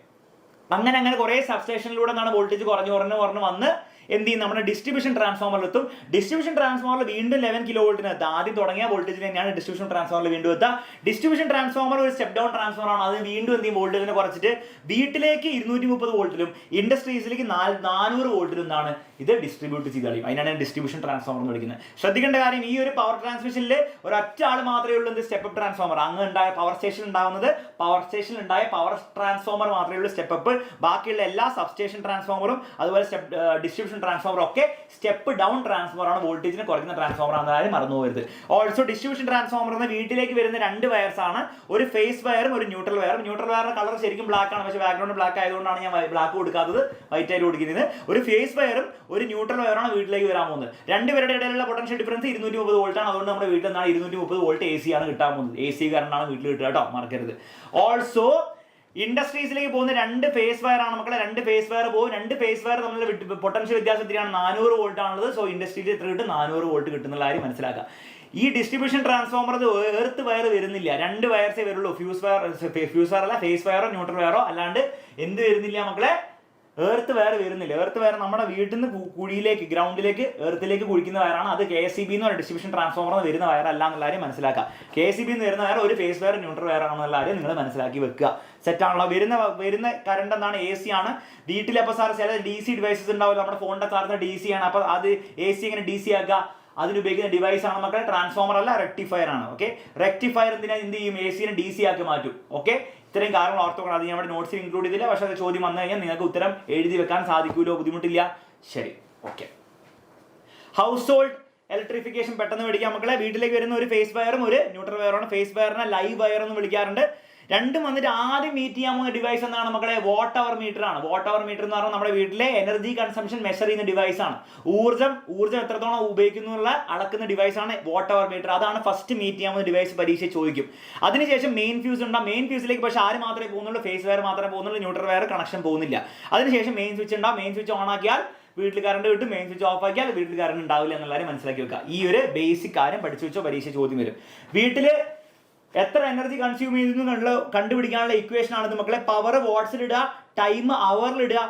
അങ്ങനെ കുറേ സബ്സ്റ്റേഷനിലൂടെ എന്താണ് വോൾട്ടേജ് കുറഞ്ഞ് വന്ന് എന്ത് ചെയ്യും? നമ്മുടെ ഡിസ്ട്രിബ്യൂഷൻ ട്രാൻസ്ഫോമറിൽ എത്തും. ഡിസ്ട്രിബ്യൂഷൻ ട്രാൻസ്ഫോമറിൽ വീണ്ടും 11 kV എത്തുക. ആദ്യം തുടങ്ങിയ വോൾട്ടേജിൽ തന്നെയാണ് ഡിസ്ട്രിബ്യൂഷൻ ട്രാൻസ്ഫോമറിൽ വീണ്ടും എത്തുക. ഡിസ്ട്രിബ്യൂഷൻ ട്രാൻസ്ഫോമർ ഒരു സ്റ്റെപ്പ് ഡൗൺ ട്രാൻസ്ഫോമർ ആണ്. അത് വീണ്ടും എന്ത് ചെയ്യും? വോൾട്ടേജിനെ കുറച്ചിട്ട് വീട്ടിലേക്ക് 230 വോൾട്ടിലും ഇൻഡസ്ട്രീസിലേക്ക് 400 വോൾട്ടിലും എന്താണ് ഇത് ഡിസ്ട്രിബ്യൂട്ട് ചെയ്ത് കളയും. അതിനാണ് ഡിസ്ട്രിബ്യൂഷൻ ട്രാൻസ്ഫോമർ എന്ന് വിളിക്കുന്നത്. ശ്രദ്ധിക്കേണ്ട കാര്യം, ഈ ഒരു പവർ ട്രാൻസ്മിഷനിൽ ഒരൊറ്റ ആൾ മാത്രമേ ഉള്ളൂ എന്ത്? Step up transformer. അങ്ങ് ഉണ്ടായ പവർ സ്റ്റേഷൻ ഉണ്ടാകുന്നത് പവർ സ്റ്റേഷനിൽ ഉണ്ടായ പവർ ട്രാൻസ്ഫോമർ മാത്രമേ ഉള്ളൂ സ്റ്റെപ്പ് അപ്പ്. ബാക്കിയുള്ള എല്ലാ സബ്സ്റ്റേഷൻ ട്രാൻസ്ഫോമറും അതുപോലെ ഡിസ്ട്രിബ്യൂഷൻ ട്രാൻസ്ഫോമറും ഒക്കെ സ്റ്റെപ്പ് ഡൗൺ ട്രാൻസ്ഫോമർ ആണ്. വോൾട്ടേജിനെ കുറയ്ക്കുന്ന ട്രാൻസ്ഫോമർ ആണെന്നാലും മറന്നു പോകരുത്. ഓൾസോ ഡിസ്ട്രിബ്യൂഷൻ ട്രാൻസ്ഫോമർ എന്ന വീട്ടിലേക്ക് വരുന്ന 2 വയർസ് ആണ്. ഒരു ഫേസ് വയറും ഒരു ന്യൂട്രൽ വയറും. ന്യൂട്രൽ വയറിന്റെ കളർ ശരിക്കും ബ്ലാക്ക് ആണ്, പക്ഷേ ബാക്ക്ഗ്രൗണ്ട് ബ്ലാക്ക് ആയതുകൊണ്ടാണ് ഞാൻ ബ്ലാക്ക് കൊടുക്കാത്തത്, വൈറ്റ് ആയിട്ട് കൊടുക്കുന്നത്. ഒരു ഫേസ് വയറും ഒരു ന്യൂട്രൽ വയറാണ് വീട്ടിലേക്ക് വരാൻ പോകുന്നത്. രണ്ടുപേരുടെ ഇടയിലുള്ള പൊട്ടൻഷ്യൽ ഡിഫറൻസ് 230 വോൾട്ട് ആണ്. അതുകൊണ്ട് നമ്മുടെ വീട്ടിൽ നിന്നാണ് 230 വോൾട്ട് AC ആണ് കിട്ടാൻ പോകുന്നത്. AC കറണ്ടാണ് വീട്ടിൽ കിട്ടുക കേട്ടോ, മറക്കരുത്. ഓൾസോ ഇൻഡസ്ട്രീസിലേക്ക് പോകുന്ന 2 ഫേസ് വയർ ആണ് മക്കളെ. 2 ഫേസ് വയർ പോകും. 2 ഫേസ് വയർ തമ്മിലുള്ള പൊട്ടൻഷ്യൽ വ്യത്യാസത്തിലാണ് 400 വോൾട്ട് ആണുള്ളത്. സോ ഇൻഡസ്ട്രിയിൽ എത്ര കിട്ടും? 400 വോൾട്ട് കിട്ടുന്നുള്ള കാര്യം മനസ്സിലാക്കുക. ഈ ഡിസ്ട്രിബ്യൂഷൻ ട്രാൻസ്ഫോമർ എർത്ത് വയർ വരുന്നില്ല. 2 വയർസേ വരുള്ളൂ. ഫ്യൂസ് വയർ അല്ല, ഫേസ് വയറോ ന്യൂട്രൽ വയറോ അല്ലാണ്ട് എന്ത് വരുന്നില്ല മക്കളെ? എർത്ത് വയർ വരുന്നില്ല. എർത്ത് വയർ നമ്മുടെ വീട്ടിൽ നിന്ന് കുഴിയിലേക്ക്, ഗ്രൗണ്ടിലേക്ക്, എർത്തിലേക്ക് കുഴിക്കുന്ന വയറാണ്. അത് KCB എന്ന് പറയുന്ന ഡിസ്ട്രിബ്യൂഷൻ ട്രാൻസ്ഫോമർ വരുന്ന വയർ അല്ല എന്നുള്ള കാര്യം മനസ്സിലാക്കുക. KCB എന്ന് വരുന്ന വയർ ഒരു ഫേസ് വയർ ന്യൂട്രൽ വയർ ആണെന്നുള്ള കാര്യം നിങ്ങൾ മനസ്സിലാക്കി വെക്കുക. സെറ്റാണല്ലോ? വരുന്ന കറണ്ട് എന്താണ്? AC ആണ്. വീട്ടിൽ അപ്പോൾ സാർ ചില DC ഡിവൈസസ് ഉണ്ടാവില്ല. നമ്മുടെ ഫോണിന്റെ സാറിന് DC ആണ്. അപ്പോൾ അത് AC എങ്ങനെ DC ആക്കുക? അതിനുപയോഗിക്കുന്ന ഡിവൈസ് ആണ് മക്കളെ ട്രാൻസ്ഫോമർ അല്ല, റെക്ടിഫയർ ആണ്. ഓക്കെ, റെക്ടിഫയർ എന്ത് ചെയ്യും? AC നെ DC ആക്കി മാറ്റും. ഓക്കെ, ഇത്രയും കാര്യങ്ങൾ ഓർത്തോക്കണം. അത് നമ്മുടെ നോട്ട്സിൽ ഇൻക്ലൂഡ് ചെയ്തില്ല, പക്ഷേ അത് ചോദ്യം വന്നു കഴിഞ്ഞാൽ നിങ്ങൾക്ക് ഉത്തരം എഴുതി വെക്കാൻ സാധിക്കുമല്ലോ, ബുദ്ധിമുട്ടില്ല. ശരി, ഓക്കെ. ഹൗസ് ഹോൾഡ് ഇലക്ട്രിഫിക്കേഷൻ പെട്ടെന്ന് പഠിക്കാം മക്കളെ. വീട്ടിലേക്ക് വരുന്ന ഒരു ഫേസ് വയറും ഒരു ന്യൂട്രൽ വയറാണ്. ഫേസ് വയറിനെ ലൈവ് വയർ എന്ന് വിളിക്കാറുണ്ട്. രണ്ടും വന്നിട്ട് ആദ്യം മീറ്റ് ചെയ്യാൻ പോകുന്ന ഡിവൈസ് എന്താണ് മക്കളെ? വാട്ട് അവർ മീറ്റർ ആണ്. വാട്ട് അവർ മീറ്റർ എന്ന് പറഞ്ഞാൽ നമ്മുടെ വീട്ടിലെ എനർജി കൺസംഷൻ മെഷർ ചെയ്യുന്ന ഡിവൈസ് ആണ്. ഊർജ്ജം എത്രത്തോളം ഉപയോഗിക്കുന്നുള്ള അളക്കുന്ന ഡിവൈസ് ആണ് വാട്ട് അവർ മീറ്റർ. അതാണ് ഫസ്റ്റ് മീറ്റ് ചെയ്യാൻ പോകുന്ന ഡിവൈസ്. പരീക്ഷ ചോദിക്കും. അതിനുശേഷം മെയിൻ ഫ്യൂസ് ഉണ്ടാകും. മെയിൻ ഫ്യൂസിലേക്ക് പക്ഷേ ആര് മാത്രമേ പോകുന്നുള്ളൂ? ഫേസ് വയർ മാത്രമേ പോകുന്നുള്ളൂ. ന്യൂട്രൽ വയർ കണക്ഷൻ പോകുന്നില്ല. അതിനുശേഷം മെയിൻ സ്വിച്ച് ഉണ്ടാവും. മെയിൻ സ്വിച്ച് ഓൺ ആക്കിയാൽ വീട്ടിൽ കറണ്ട് കിട്ടും. മെയിൻ സ്വിച്ച് ഓഫ് ആക്കിയാൽ വീട്ടിൽ കറണ്ട് ഉണ്ടാവില്ല എന്നുള്ളവരെ മനസ്സിലാക്കി വെക്കുക. ഈ ഒരു ബേസിക് കാര്യം പഠിച്ചു വെച്ചോ, പരീക്ഷ ചോദ്യം വരും. വീട്ടില് എത്ര എനർജി കൺസ്യൂം ചെയ്തു കണ്ടുപിടിക്കാനുള്ള ഇക്വേഷൻ ആണെന്ന് മക്കളെ. പവർ വാട്ട്സിൽ ഇടുക, ടൈം അവറിൽ ഇടുക,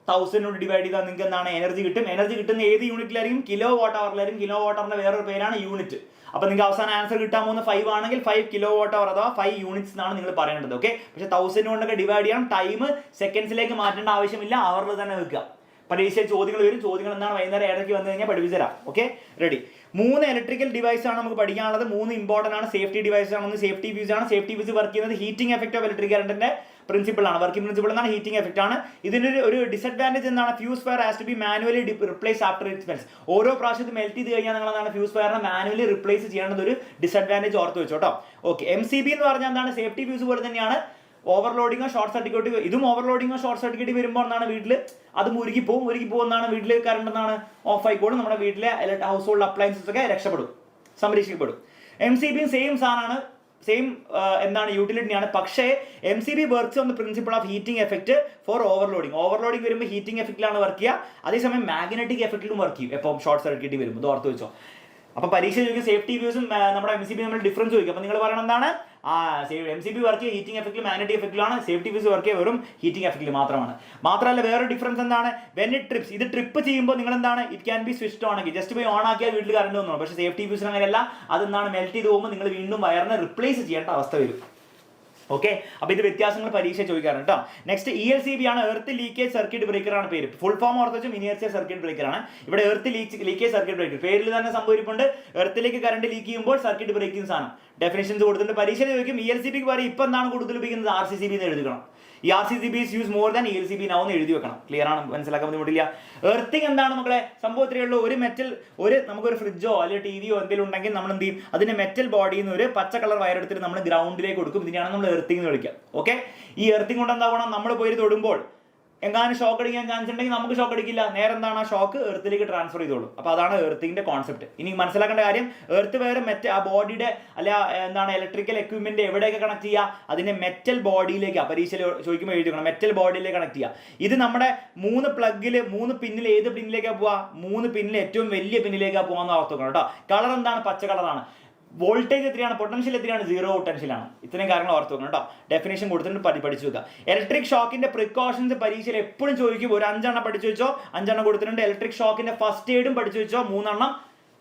1000 കൊണ്ട് ഡിവൈഡ് ചെയ്താൽ നിങ്ങൾക്ക് എന്താണ് എനർജി കിട്ടും. എനർജി കിട്ടുന്ന ഏത് യൂണിറ്റിലായിരിക്കും? കിലോ വാട്ട് അവറിലായിരിക്കും. കിലോ വാട്ട് അവറിന്റെ വേറൊരു പേരാണ് യൂണിറ്റ്. അപ്പൊ നിങ്ങൾക്ക് അവസാനം ആൻസർ കിട്ടാൻ പോകുന്ന 5 ആണെങ്കിൽ 5 കിലോ വാട്ട് അവർ അഥവാ 5 യൂണിറ്റ്സ് എന്നാണ് നിങ്ങൾ പറയേണ്ടത്. ഓക്കെ, പക്ഷേ 1000 കൊണ്ടൊക്കെ ഡിവൈഡ് ചെയ്യണം. ടൈം സെക്കൻഡ്സിലേക്ക് മാറ്റേണ്ട ആവശ്യമില്ല, അവറിൽ തന്നെ വെക്കുക. പരീക്ഷ ചോദ്യങ്ങൾ വരും. ചോദ്യങ്ങൾ എന്താണ് വൈകുന്നേരം ഇടയ്ക്ക് വന്നു കഴിഞ്ഞാൽ പഠിപ്പിച്ചു തരാം. Okay, ready. 3 ഇലക്ട്രിക്കൽ ഡിവൈസ് ആണ് നമുക്ക് പഠിക്കാനുള്ളത്. 3 ഇമ്പോർട്ടന്റ് ആണ്. സേഫ്റ്റി ഡിവൈസ് ആണ്. ഒന്ന് സേഫ്റ്റി ഫ്യൂസ് ആണ്. സേഫ്റ്റി ഫ്യൂസ് വർക്ക് ചെയ്യുന്നത് ഹീറ്റിംഗ് എഫക്ട് ഓഫ് ഇലക്ട്രിക് കറന്റിന്റെ പ്രിൻസിപ്പിൾ ആണ്. വർക്കിംഗ് പ്രിൻസിപ്പിൾ എന്നാണ് ഹീറ്റിംഗ് എഫക്ട് ആണ്. ഇതിന്റെ ഒരു ഡിസഡ്വാൻറ്റേജ് എന്താണ്? Fuse fire has to be manually replace after its melt. ഓരോ പ്രാവശ്യത്തിൽ മെൽറ്റ് ചെയ്ത് കഴിഞ്ഞാൽ നിങ്ങൾ എന്താണ് ഫ്യൂസ് ഫയറിനെ മാനുവലി റിപ്ലേസ് ചെയ്യേണ്ടത് ഒരു ഡിസഡ്വാൻറ്റേജ് ഓർത്ത് വെച്ചോട്ടോ. ഓക്കെ, MCB എന്ന് പറഞ്ഞാൽ എന്താണ്? സേഫ്റ്റി ഫ്യൂസ് പോലെ തന്നെയാണ്. ഓവർലോഡിങ്ങോ ഷോർട്ട് സർക്യൂട്ട്, ഇതും ഓവർലോഡിങ്ങോ ഷോർട്ട് സർക്യൂട്ട് വരുമ്പോൾ എന്താണ് വീട്ടിൽ അത് മുരുകി പോകുന്നതാണ്. വീട്ടിൽ കറണ്ട് എന്താണ് ഓഫ് ആയിക്കോളും. നമ്മുടെ വീട്ടിലെ ഹൗസ് ഹോൾഡ് അപ്ലയൻസസ് ഒക്കെ രക്ഷപ്പെടും, സംരക്ഷിക്കപ്പെടും. MCB സെയിം സാധനമാണ്, സെയിം എന്താണ് യൂട്ടിലിറ്റിയാണ്. പക്ഷേ MCB works on the principle of heating effect for overloading. Overloading വരുമ്പോൾ ഹീറ്റിംഗ് എഫക്റ്റിലാണ് വർക്ക് ചെയ്യുക. അതേസമയം മാഗ്നറ്റിക് എഫക്റ്റിലും വർക്ക് ചെയ്യും എപ്പം ഷോർട്ട് സർക്യൂട്ട് വരുമ്പോൾ. ഇത് ഓർത്ത് വെച്ചോ. അപ്പൊ പരീക്ഷ ചോദിക്കും സേഫ്റ്റി ഫ്യൂസും നമ്മുടെ MCB തമ്മിൽ ഡിഫറൻസ് ചോദിക്കും. അപ്പൊ നിങ്ങൾ പറയണം എന്താണ്? MCB വർക്ക് ചെയ്യുക ഹീറ്റിംഗ് എഫക്റ്റിൽ, മാഗ്നറ്റിക് എഫക്റ്റിലാണ്. സേഫ്റ്റി ഫ്യൂസ് വർക്ക് ചെയ്യുക വെറും ഹീറ്റിംഗ് എഫക്റ്റിൽ മാത്രമാണ്. മാത്രമല്ല വേറെ ഡിഫറൻസ് എന്താണ്? വെൻ ഇറ്റ് ട്രിപ്സ്, ഇത് ട്രിപ്പ് ചെയ്യുമ്പോൾ നിങ്ങൾ എന്താണ് it can be switched on ആക്കി ജസ്റ്റ് പോയി ഓൺ ആക്കിയാൽ വീട്ടിൽ കറണ്ട് വന്നു. പക്ഷേ സേഫ്റ്റി ഫ്യൂസിന് അങ്ങനെയല്ല. അതെന്താണ് മെൽറ്റ് ചെയ്ത് പോകുമ്പോൾ നിങ്ങൾ വീണ്ടും വയറിനെ റിപ്ലേസ് ചെയ്യേണ്ട അവസ്ഥ വരും. ഓക്കെ, അപ്പൊ ഇത് വ്യത്യാസങ്ങൾ പരീക്ഷ ചോദിക്കാറുണ്ട് കേട്ടോ. നെക്സ്റ്റ് ELCB ആണ്. എർത്ത് ലീക്കേജ് സർക്യൂട്ട് ബ്രേക്കർ ആണ് പേര്. ഫുൾ ഫോം ഓർത്ത് വെച്ചും ഇനേർഷ്യൽ സർക്യൂട്ട് ബ്രേക്കർ ആണ്. ഇവിടെ എർത്ത് ലീക്കേജ് സർക്യൂട്ട് ബ്രേക്കർ പേരിൽ തന്നെ സംഭവിച്ചിട്ടുണ്ട്. എർത്തിലേക്ക് കറണ്ട് ലീക്ക് ചെയ്യുമ്പോൾ സർക്യൂട്ട് ബ്രേക്കിംഗ് സാധനം. ഡെഫിനേഷൻസ് കൊടുത്തിട്ടുണ്ട്. പരീക്ഷ ചോദിക്കും ELCBക്ക് പറയും ഇപ്പൊ എന്താണ് കൂടുതൽ ഉപയോഗിക്കുന്നത്? RCCB എന്ന് എഴുതണം. ഈ RCCB is used more than ELCB now എന്ന് എഴുതി വെക്കണം. ക്ലിയർ ആണ്, മനസ്സിലാക്കാൻ ബുദ്ധിമുട്ടില്ല. എർത്തിങ് എന്താണ് മക്കളെ? സംഭവത്തിലുള്ള ഒരു മെറ്റൽ, നമുക്കൊരു ഫ്രിഡ്ജോ അല്ലെങ്കിൽ TVയോ എന്തെങ്കിലും ഉണ്ടെങ്കിൽ നമ്മൾ എന്ത് ചെയ്യും? അതിന്റെ മെറ്റൽ ബോഡിയിൽ നിന്ന് ഒരു പച്ച കളർ വയർ എടുത്തിട്ട് നമ്മൾ ഗ്രൗണ്ടിലേക്ക് കൊടുക്കും. ഇതിനെയാണ് നമ്മൾ എർത്തിങ് എന്ന് വിളിക്കുക. ഓക്കെ, ഈ എർത്തിങ് കൊണ്ട് എന്താ ഗുണം? നമ്മൾ പോയി തൊടുമ്പോൾ എങ്ങാനും ഷോക്ക് അടിക്കാൻ ചാൻസ് ഉണ്ടെങ്കിൽ നമുക്ക് ഷോക്ക് അടിക്കില്ല. നേരെ എന്താണ് ആ ഷോക്ക് എർത്തിലേക്ക് ട്രാൻസ്ഫർ ചെയ്തോളും. അപ്പൊ അതാണ് എർത്തിങ്ങിന്റെ കോൺസെപ്റ്റ്. ഇനി മനസ്സിലാക്കേണ്ട കാര്യം, എർത്ത് വയർ ആ ബോഡിയുടെ എന്താണ് ഇലക്ട്രിക്കൽ എക്വിപ്മെന്റ് എവിടെയൊക്കെ കണക്ട് ചെയ്യുക? അതിന്റെ മെറ്റൽ ബോഡിയിലേക്കാണ്. പരീക്ഷയിൽ ചോദിക്കുമ്പോൾ എഴുതിക്കണം മെറ്റൽ ബോഡിയിലേക്ക് കണക്ട് ചെയ്യുക. ഇത് നമ്മുടെ 3 പ്ലഗിൽ 3 പിന്നിൽ ഏത് പിന്നിലേക്കാണ് പോവുക? 3 പിന്നിൽ ഏറ്റവും വലിയ പിന്നിലേക്കാണ് പോകാമെന്ന് ഓർത്ത് വെക്കണം കേട്ടോ. കളർ എന്താണ്? പച്ച കളറാണ്. വോൾട്ടേജ് എത്രയാണ്? പൊട്ടൻഷ്യൽ എത്രയാണ്? 0 പൊട്ടൻഷ്യലാണ്. ഇത്രയും കാര്യങ്ങൾ ഓർത്ത് വെക്കണം കേട്ടോ. ഡെഫിനേഷൻ കൊടുത്തിട്ട് പഠിച്ചു വെക്കുക. ഇലക്ട്രിക് ഷോക്കിന്റെ പ്രിക്കോഷൻസ് പരീക്ഷയിൽ എപ്പോഴും ചോദിക്കും. ഒരു 5 എണ്ണം പഠിച്ചു വെച്ചോ. 5 എണ്ണം കൊടുത്തിട്ടുണ്ട്. ഇലക്ട്രിക് ഷോക്കിന്റെ ഫസ്റ്റ് എയ്ഡും പഠിച്ചു വെച്ചോ. 3 എണ്ണം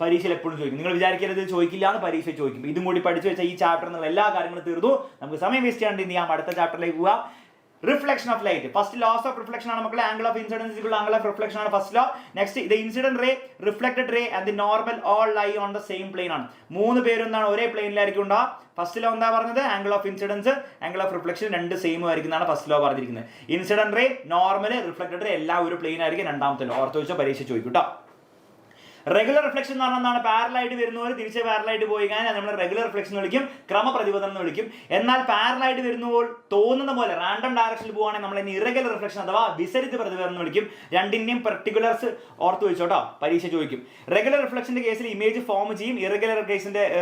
പരീക്ഷയിൽ എപ്പോഴും ചോദിക്കും. നിങ്ങൾ വിചാരിക്കരുത് ചോദിക്കില്ല എന്ന്, പരീക്ഷ ചോദിക്കും. ഇതും കൂടി പഠിച്ചു വെച്ചാൽ ഈ ചാപ്റ്റർ എന്നുള്ള എല്ലാ കാര്യങ്ങളും തീർന്നു. നമുക്ക് സമയം വേസ്റ്റ് ചെയ്യാണ്ട് എന്ത് ചെയ്യാം? അടുത്ത ചാപ്റ്ററിലേക്ക് പോവാം. Reflection of light. First laws of reflection ആണ് മക്കളെ. Angle of incidence equal angle of reflection ആണ് first law. Next the incident ray, reflected ray and the normal all lie on the same plane ആണ്. 3 പേരും എന്താണ് ഒരേ പ്ലെയിനിലായിരിക്കും ഉണ്ടാവുക. First law എന്താ പറഞ്ഞത്? Angle of incidence, angle of reflection രണ്ട് same ആയിരിക്കും എന്നാണ് ഫസ്റ്റ് ലോ പറഞ്ഞിരിക്കുന്നത്. Incident ray, normal, reflected ray എല്ലാം ഒരു പ്ലെയിൻ ആയിരിക്കും. രണ്ടാമത്തെ ലോ ഓർത്ത് വെച്ചോ, പരീക്ഷ ചോദിക്കും കേട്ടോ. റെഗുലർ റിഫ്ലക്ഷൻ എന്ന് പറഞ്ഞാൽ എന്താണ്? പാരലായിട്ട് വരുന്നവർ തിരിച്ച് പാരലായിട്ട് പോയി കഴിഞ്ഞാൽ നമ്മൾ റെഗുലർ റിഫ്ലക്ഷൻ എന്ന് വിളിക്കും, ക്രമപ്രതിപദം എന്ന് വിളിക്കും. എന്നാൽ പാരലായിട്ട് വരുമ്പോൾ തോന്നുന്ന പോലെ റാൻഡം ഡയറക്ഷനിൽ പോകുകയാണെങ്കിൽ നമ്മൾ ഇറഗുലർ റിഫ്ലക്ഷൻ അഥവാ വിപരീത പ്രതിപദം എന്ന് വിളിക്കും. രണ്ടിന്റെയും പെർട്ടിക്കുലർസ് ഓർത്ത് വെച്ചോട്ടോ, പരീക്ഷ ചോദിക്കും. റെഗുലർ റിഫ്ലക്ഷന്റെ കേസിൽ ഇമേജ് ഫോം ചെയ്യും. ഇറഗുലർ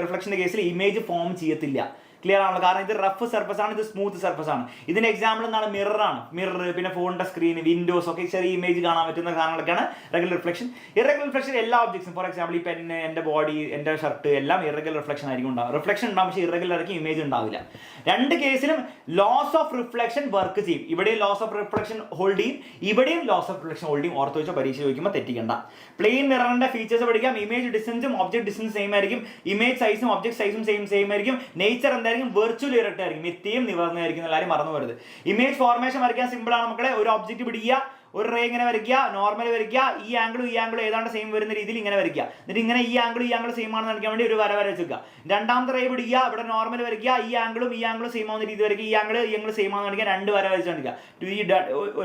റിഫ്ലക്ഷന്റെ കേസിൽ ഇമേജ് ഫോം ചെയ്യത്തില്ല. ക്ലിയർ ആണല്ലോ? കാരണം ഇത് റഫ് സർഫസ് ആണ്, ഇത് സ്മൂത്ത് സർഫസ് ആണ്. ഇതിന്റെ എക്സാമ്പിൾ എന്താണ്? മിററാണ്. മിറർ, പിന്നെ ഫോണിന്റെ സ്ക്രീൻ, വിൻഡോസ് ഒക്കെ ചെറിയ ഇമേജ് കാണാൻ പറ്റുന്ന സാധനങ്ങളൊക്കെയാണ് റെഗുലർ റിഫ്ലക്ഷൻ. ഇറഗുലർ റിഫ്ലക്ഷൻ എല്ലാ ഒബ്ജക്ട്സും, ഫോർ എക്സാമ്പിൾ ഈ പെന്ന്, എന്റെ ബോഡി, എന്റെ ഷർട്ട് എല്ലാം ഇറഗുലർ റിഫ്ലക്ഷൻ ആയിരിക്കും ഉണ്ടാവും. റിഫ്ലക്ഷൻ ഉണ്ടാവും, പക്ഷേ ഇറഗുലർ ആയിരിക്കും, ഇമേജ് ഉണ്ടാവില്ല. രണ്ട് കേസിലും ലോസ് ഓഫ് റിഫ്ലക്ഷൻ വർക്ക് ചെയ്യും. ഇവിടെയും ലോസ് ഓഫ് റിഫ്ലക്ഷൻ ഹോൾഡ് ചെയ്യും, ഇവിടെയും ലോസ് ഓഫ് റിഫ്ലക്ഷൻ ഹോൾഡ് ചെയ്യും. ഓർത്ത് വെച്ചോ, പരീക്ഷ ചോദിക്കുമ്പോൾ തെറ്റിക്കണ്ട. പ്ലെയിൻ മിററിന്റെ ഫീച്ചേഴ്സ് പഠിക്കാം. ഇമേജ് ഡിസ്റ്റൻസും ഒബ്ജക്ട് ഡിസ്റ്റൻസ് സെയിം ആയിരിക്കും. ഇമേജ് സൈസും ഒബ്ജക്ട് സൈസും സെയിം ആയിരിക്കും. നേച്ചർ എന്തായിരിക്കും? വെർച്വൽ ആയിരിക്കും, മിഥ്യയും നിവർന്നായിരിക്കും. എല്ലാവരും മറന്നു പോകരുത്. ഇമേജ് ഫോർമേഷൻ വരയ്ക്കാൻ സിമ്പിൾ ആണ് മക്കളെ. ഒരു ഒബ്ജക്റ്റ് പിടിക്കുക, ഒരു റേ ഇങ്ങനെ വരയ്ക്കുക, നോർമൽ വരയ്ക്കുക, ഈ ആംഗിളും ഏതാണ്ട് സെയിം വരുന്ന രീതിയിൽ ഇങ്ങനെ വരയ്ക്കുക. എന്നിട്ട് ഇങ്ങനെ ഈ ആംഗിൾ സെയിം ആണെന്ന് കാണിക്കാൻ വേണ്ടി ഒരു വര വെക്കുക. രണ്ടാമത്തെ റേ പിടിക്കുക, ഇവിടെ നോർമൽ വരയ്ക്കുക, ഈ ആംഗിളും സെയിം ആവുന്ന രീതി വരയ്ക്കുക, ഈ ആംഗിൾ സെയിം ആണെന്ന് കാണിക്കുക, രണ്ട് വര വരച്ച് കാണിക്കുക.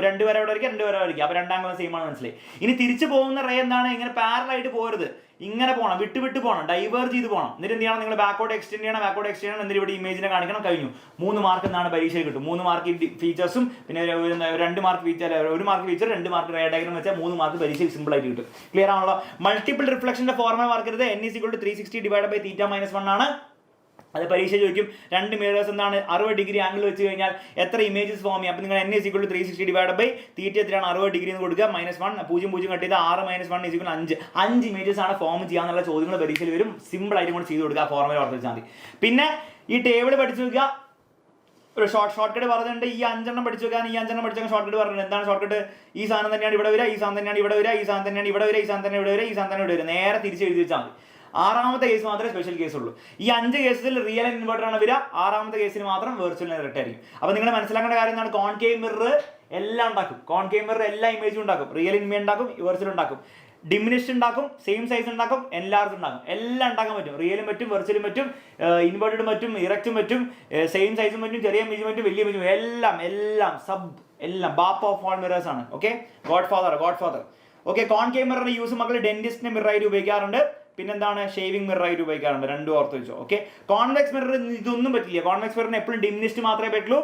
രണ്ട് വര ഇവിടെ വരയ്ക്കുക, രണ്ട് വര വരയ്ക്കുക. അപ്പോൾ രണ്ടാംഗിളും സെയിം ആണെന്ന് മനസ്സിലായി. ഇനി തിരിച്ചു പോകുന്ന റേ എന്താണ്? ഇങ്ങനെ പാരലായിട്ട് പോകരുത്, ഇങ്ങനെ പോകണം, വിട്ട് പോകണം, ഡൈവേർജ് ചെയ്ത് പോകണം. എന്നിട്ട് എന്ത് ചെയ്യണം? നിങ്ങൾ ബാക്കോട്ട് എക്സ്റ്റെൻഡ് ചെയ്യണം. എന്നിട്ട് ഇവിടെ ഇമേജിനെ കാണിക്കണം. കഴിഞ്ഞു. 3 മാർക്ക് എന്നാണ് പരീക്ഷയിൽ കിട്ടും. 3 മാർക്ക് ഫീച്ചേഴ്സും പിന്നെ 2 mark feature, 1 mark feature, 2 mark ray diagram വെച്ചാൽ 3 മാർക്ക് പരീക്ഷയിൽ സിമ്പിൾ ആയിട്ട് കിട്ടും. ക്ലിയർ ആണല്ലോ? മൾട്ടിപ്പിൾ റിഫ്ലക്ഷന്റെ ഫോർമുല മറക്കരുത്. n = 360 / θ - 1 അത് പരീക്ഷ ചോദിക്കും. 2 മിറേഴ്സ് എന്താണ് 60 ഡിഗ്രി ആംഗിൾ വെച്ച് കഴിഞ്ഞാൽ എത്ര ഇമേജസ് ഫോം ചെയ്യും? അപ്പോൾ നിങ്ങൾ n = 360 / θ എത്രയാണ്? 60 ഡിഗ്രി എന്ന് കൊടുക്കുക. -1 0 കട്ട് ചെയ്ത് 6 - 1 = 5 ഇമേജസ് ആണ് ഫോം ചെയ്യാന്നുള്ള ചോദ്യങ്ങൾ പരീക്ഷയിൽ വരും. സിമ്പിൾ ആയിട്ട് കൊണ്ട് ചെയ്ത് കൊടുക്കുക. ഫോർമുല ഓർത്ത് വെച്ചാൽ മതി. പിന്നെ ഈ ടേബിൾ പഠിച്ചു വെക്കുക. ഒരു ഷോർട്ട് കട്ട് പറഞ്ഞിട്ടുണ്ട്. ഈ 5 പഠിച്ചു വെക്കാൻ, ഈ 5 പഠിച്ചു വെക്കാൻ ഷോർട്ട് കട്ട് പറഞ്ഞിട്ടുണ്ട്. എന്താണ് ഷോർട്ട് കട്ട്? ഈ സാധനം തന്നെയാണ് ഇവിടെ വരിക, ഈ സാധനം തന്നെയാണ് ഇവിടെ വരിക, ഈ സാധനം തന്നെയാണ് ഇവിടെ വരിക, ഈ സാധനം തന്നെ ഇവിടെ വരിക, ഈ സാധനം തന്നെ ഇവിടെ വരിക. നേരെ തിരിച്ച് എഴുതി വെച്ചാൽ മതി. 6ാമത്തെ കേസ് മാത്രമേ സ്പെഷ്യൽ കേസ് ഉള്ളൂ. ഈ 5 കേസിൽ റിയൽ ഇൻവെർട്ടർ ആണ് വരിക. 6ാമത്തെ കേസിന് മാത്രം വെർച്വൽ ഇൻവെർട്ടർ ആയിരിക്കും. അപ്പോൾ നിങ്ങൾ മനസ്സിലാക്കേണ്ട കാര്യം എന്താണ്? കോൺകേവ് മിറർ എല്ലാം ഉണ്ടാക്കും. കോൺകേവ് മിറർ എല്ലാ ഇമേജും ഉണ്ടാക്കും. റിയൽ ഇൻവേ ഉണ്ടാക്കും, വെർച്വൽ ഉണ്ടാക്കും, ഡിമിനിഷ്ഡ് ഉണ്ടാക്കും, സെയിം സൈസ് ഉണ്ടാക്കും, എൻലാർജ് ഉണ്ടാക്കും. എല്ലാം ഉണ്ടാക്കാൻ പറ്റും. റിയലും പറ്റും, വെർച്വലും പറ്റും, ഇൻവേർട്ടഡും പറ്റും, ഇറക്റ്റും പറ്റും, സെയിം സൈസും പറ്റും, ചെറിയ ഇമേജും പറ്റും, വലിയ ഇമേജും എല്ലാം ബാപ്പ് ഓഫ് ഓൾ മിറേഴ്സ് ആണ്. Okay, godfather. Okay, concave മിററിന്റെ യൂസ് മക്കൾ ഡെന്റിസ്റ്റിന്റെ മിററായിട്ട് ഉപയോഗിക്കാറുണ്ട്. പിന്നെന്താണ്? ഷേവിംഗ് മിററായിട്ട് ഉപയോഗിക്കാറുണ്ട്. രണ്ടും ഓർത്ത് വെച്ചോ. ഓക്കെ, കോൺവെക്സ് മിറർ ഇതൊന്നും പറ്റില്ല. കോൺവെക്സ് മിററിന് എപ്പോഴും ഡിമിനിഷ്ഡ് മാത്രമേ പറ്റുള്ളൂ,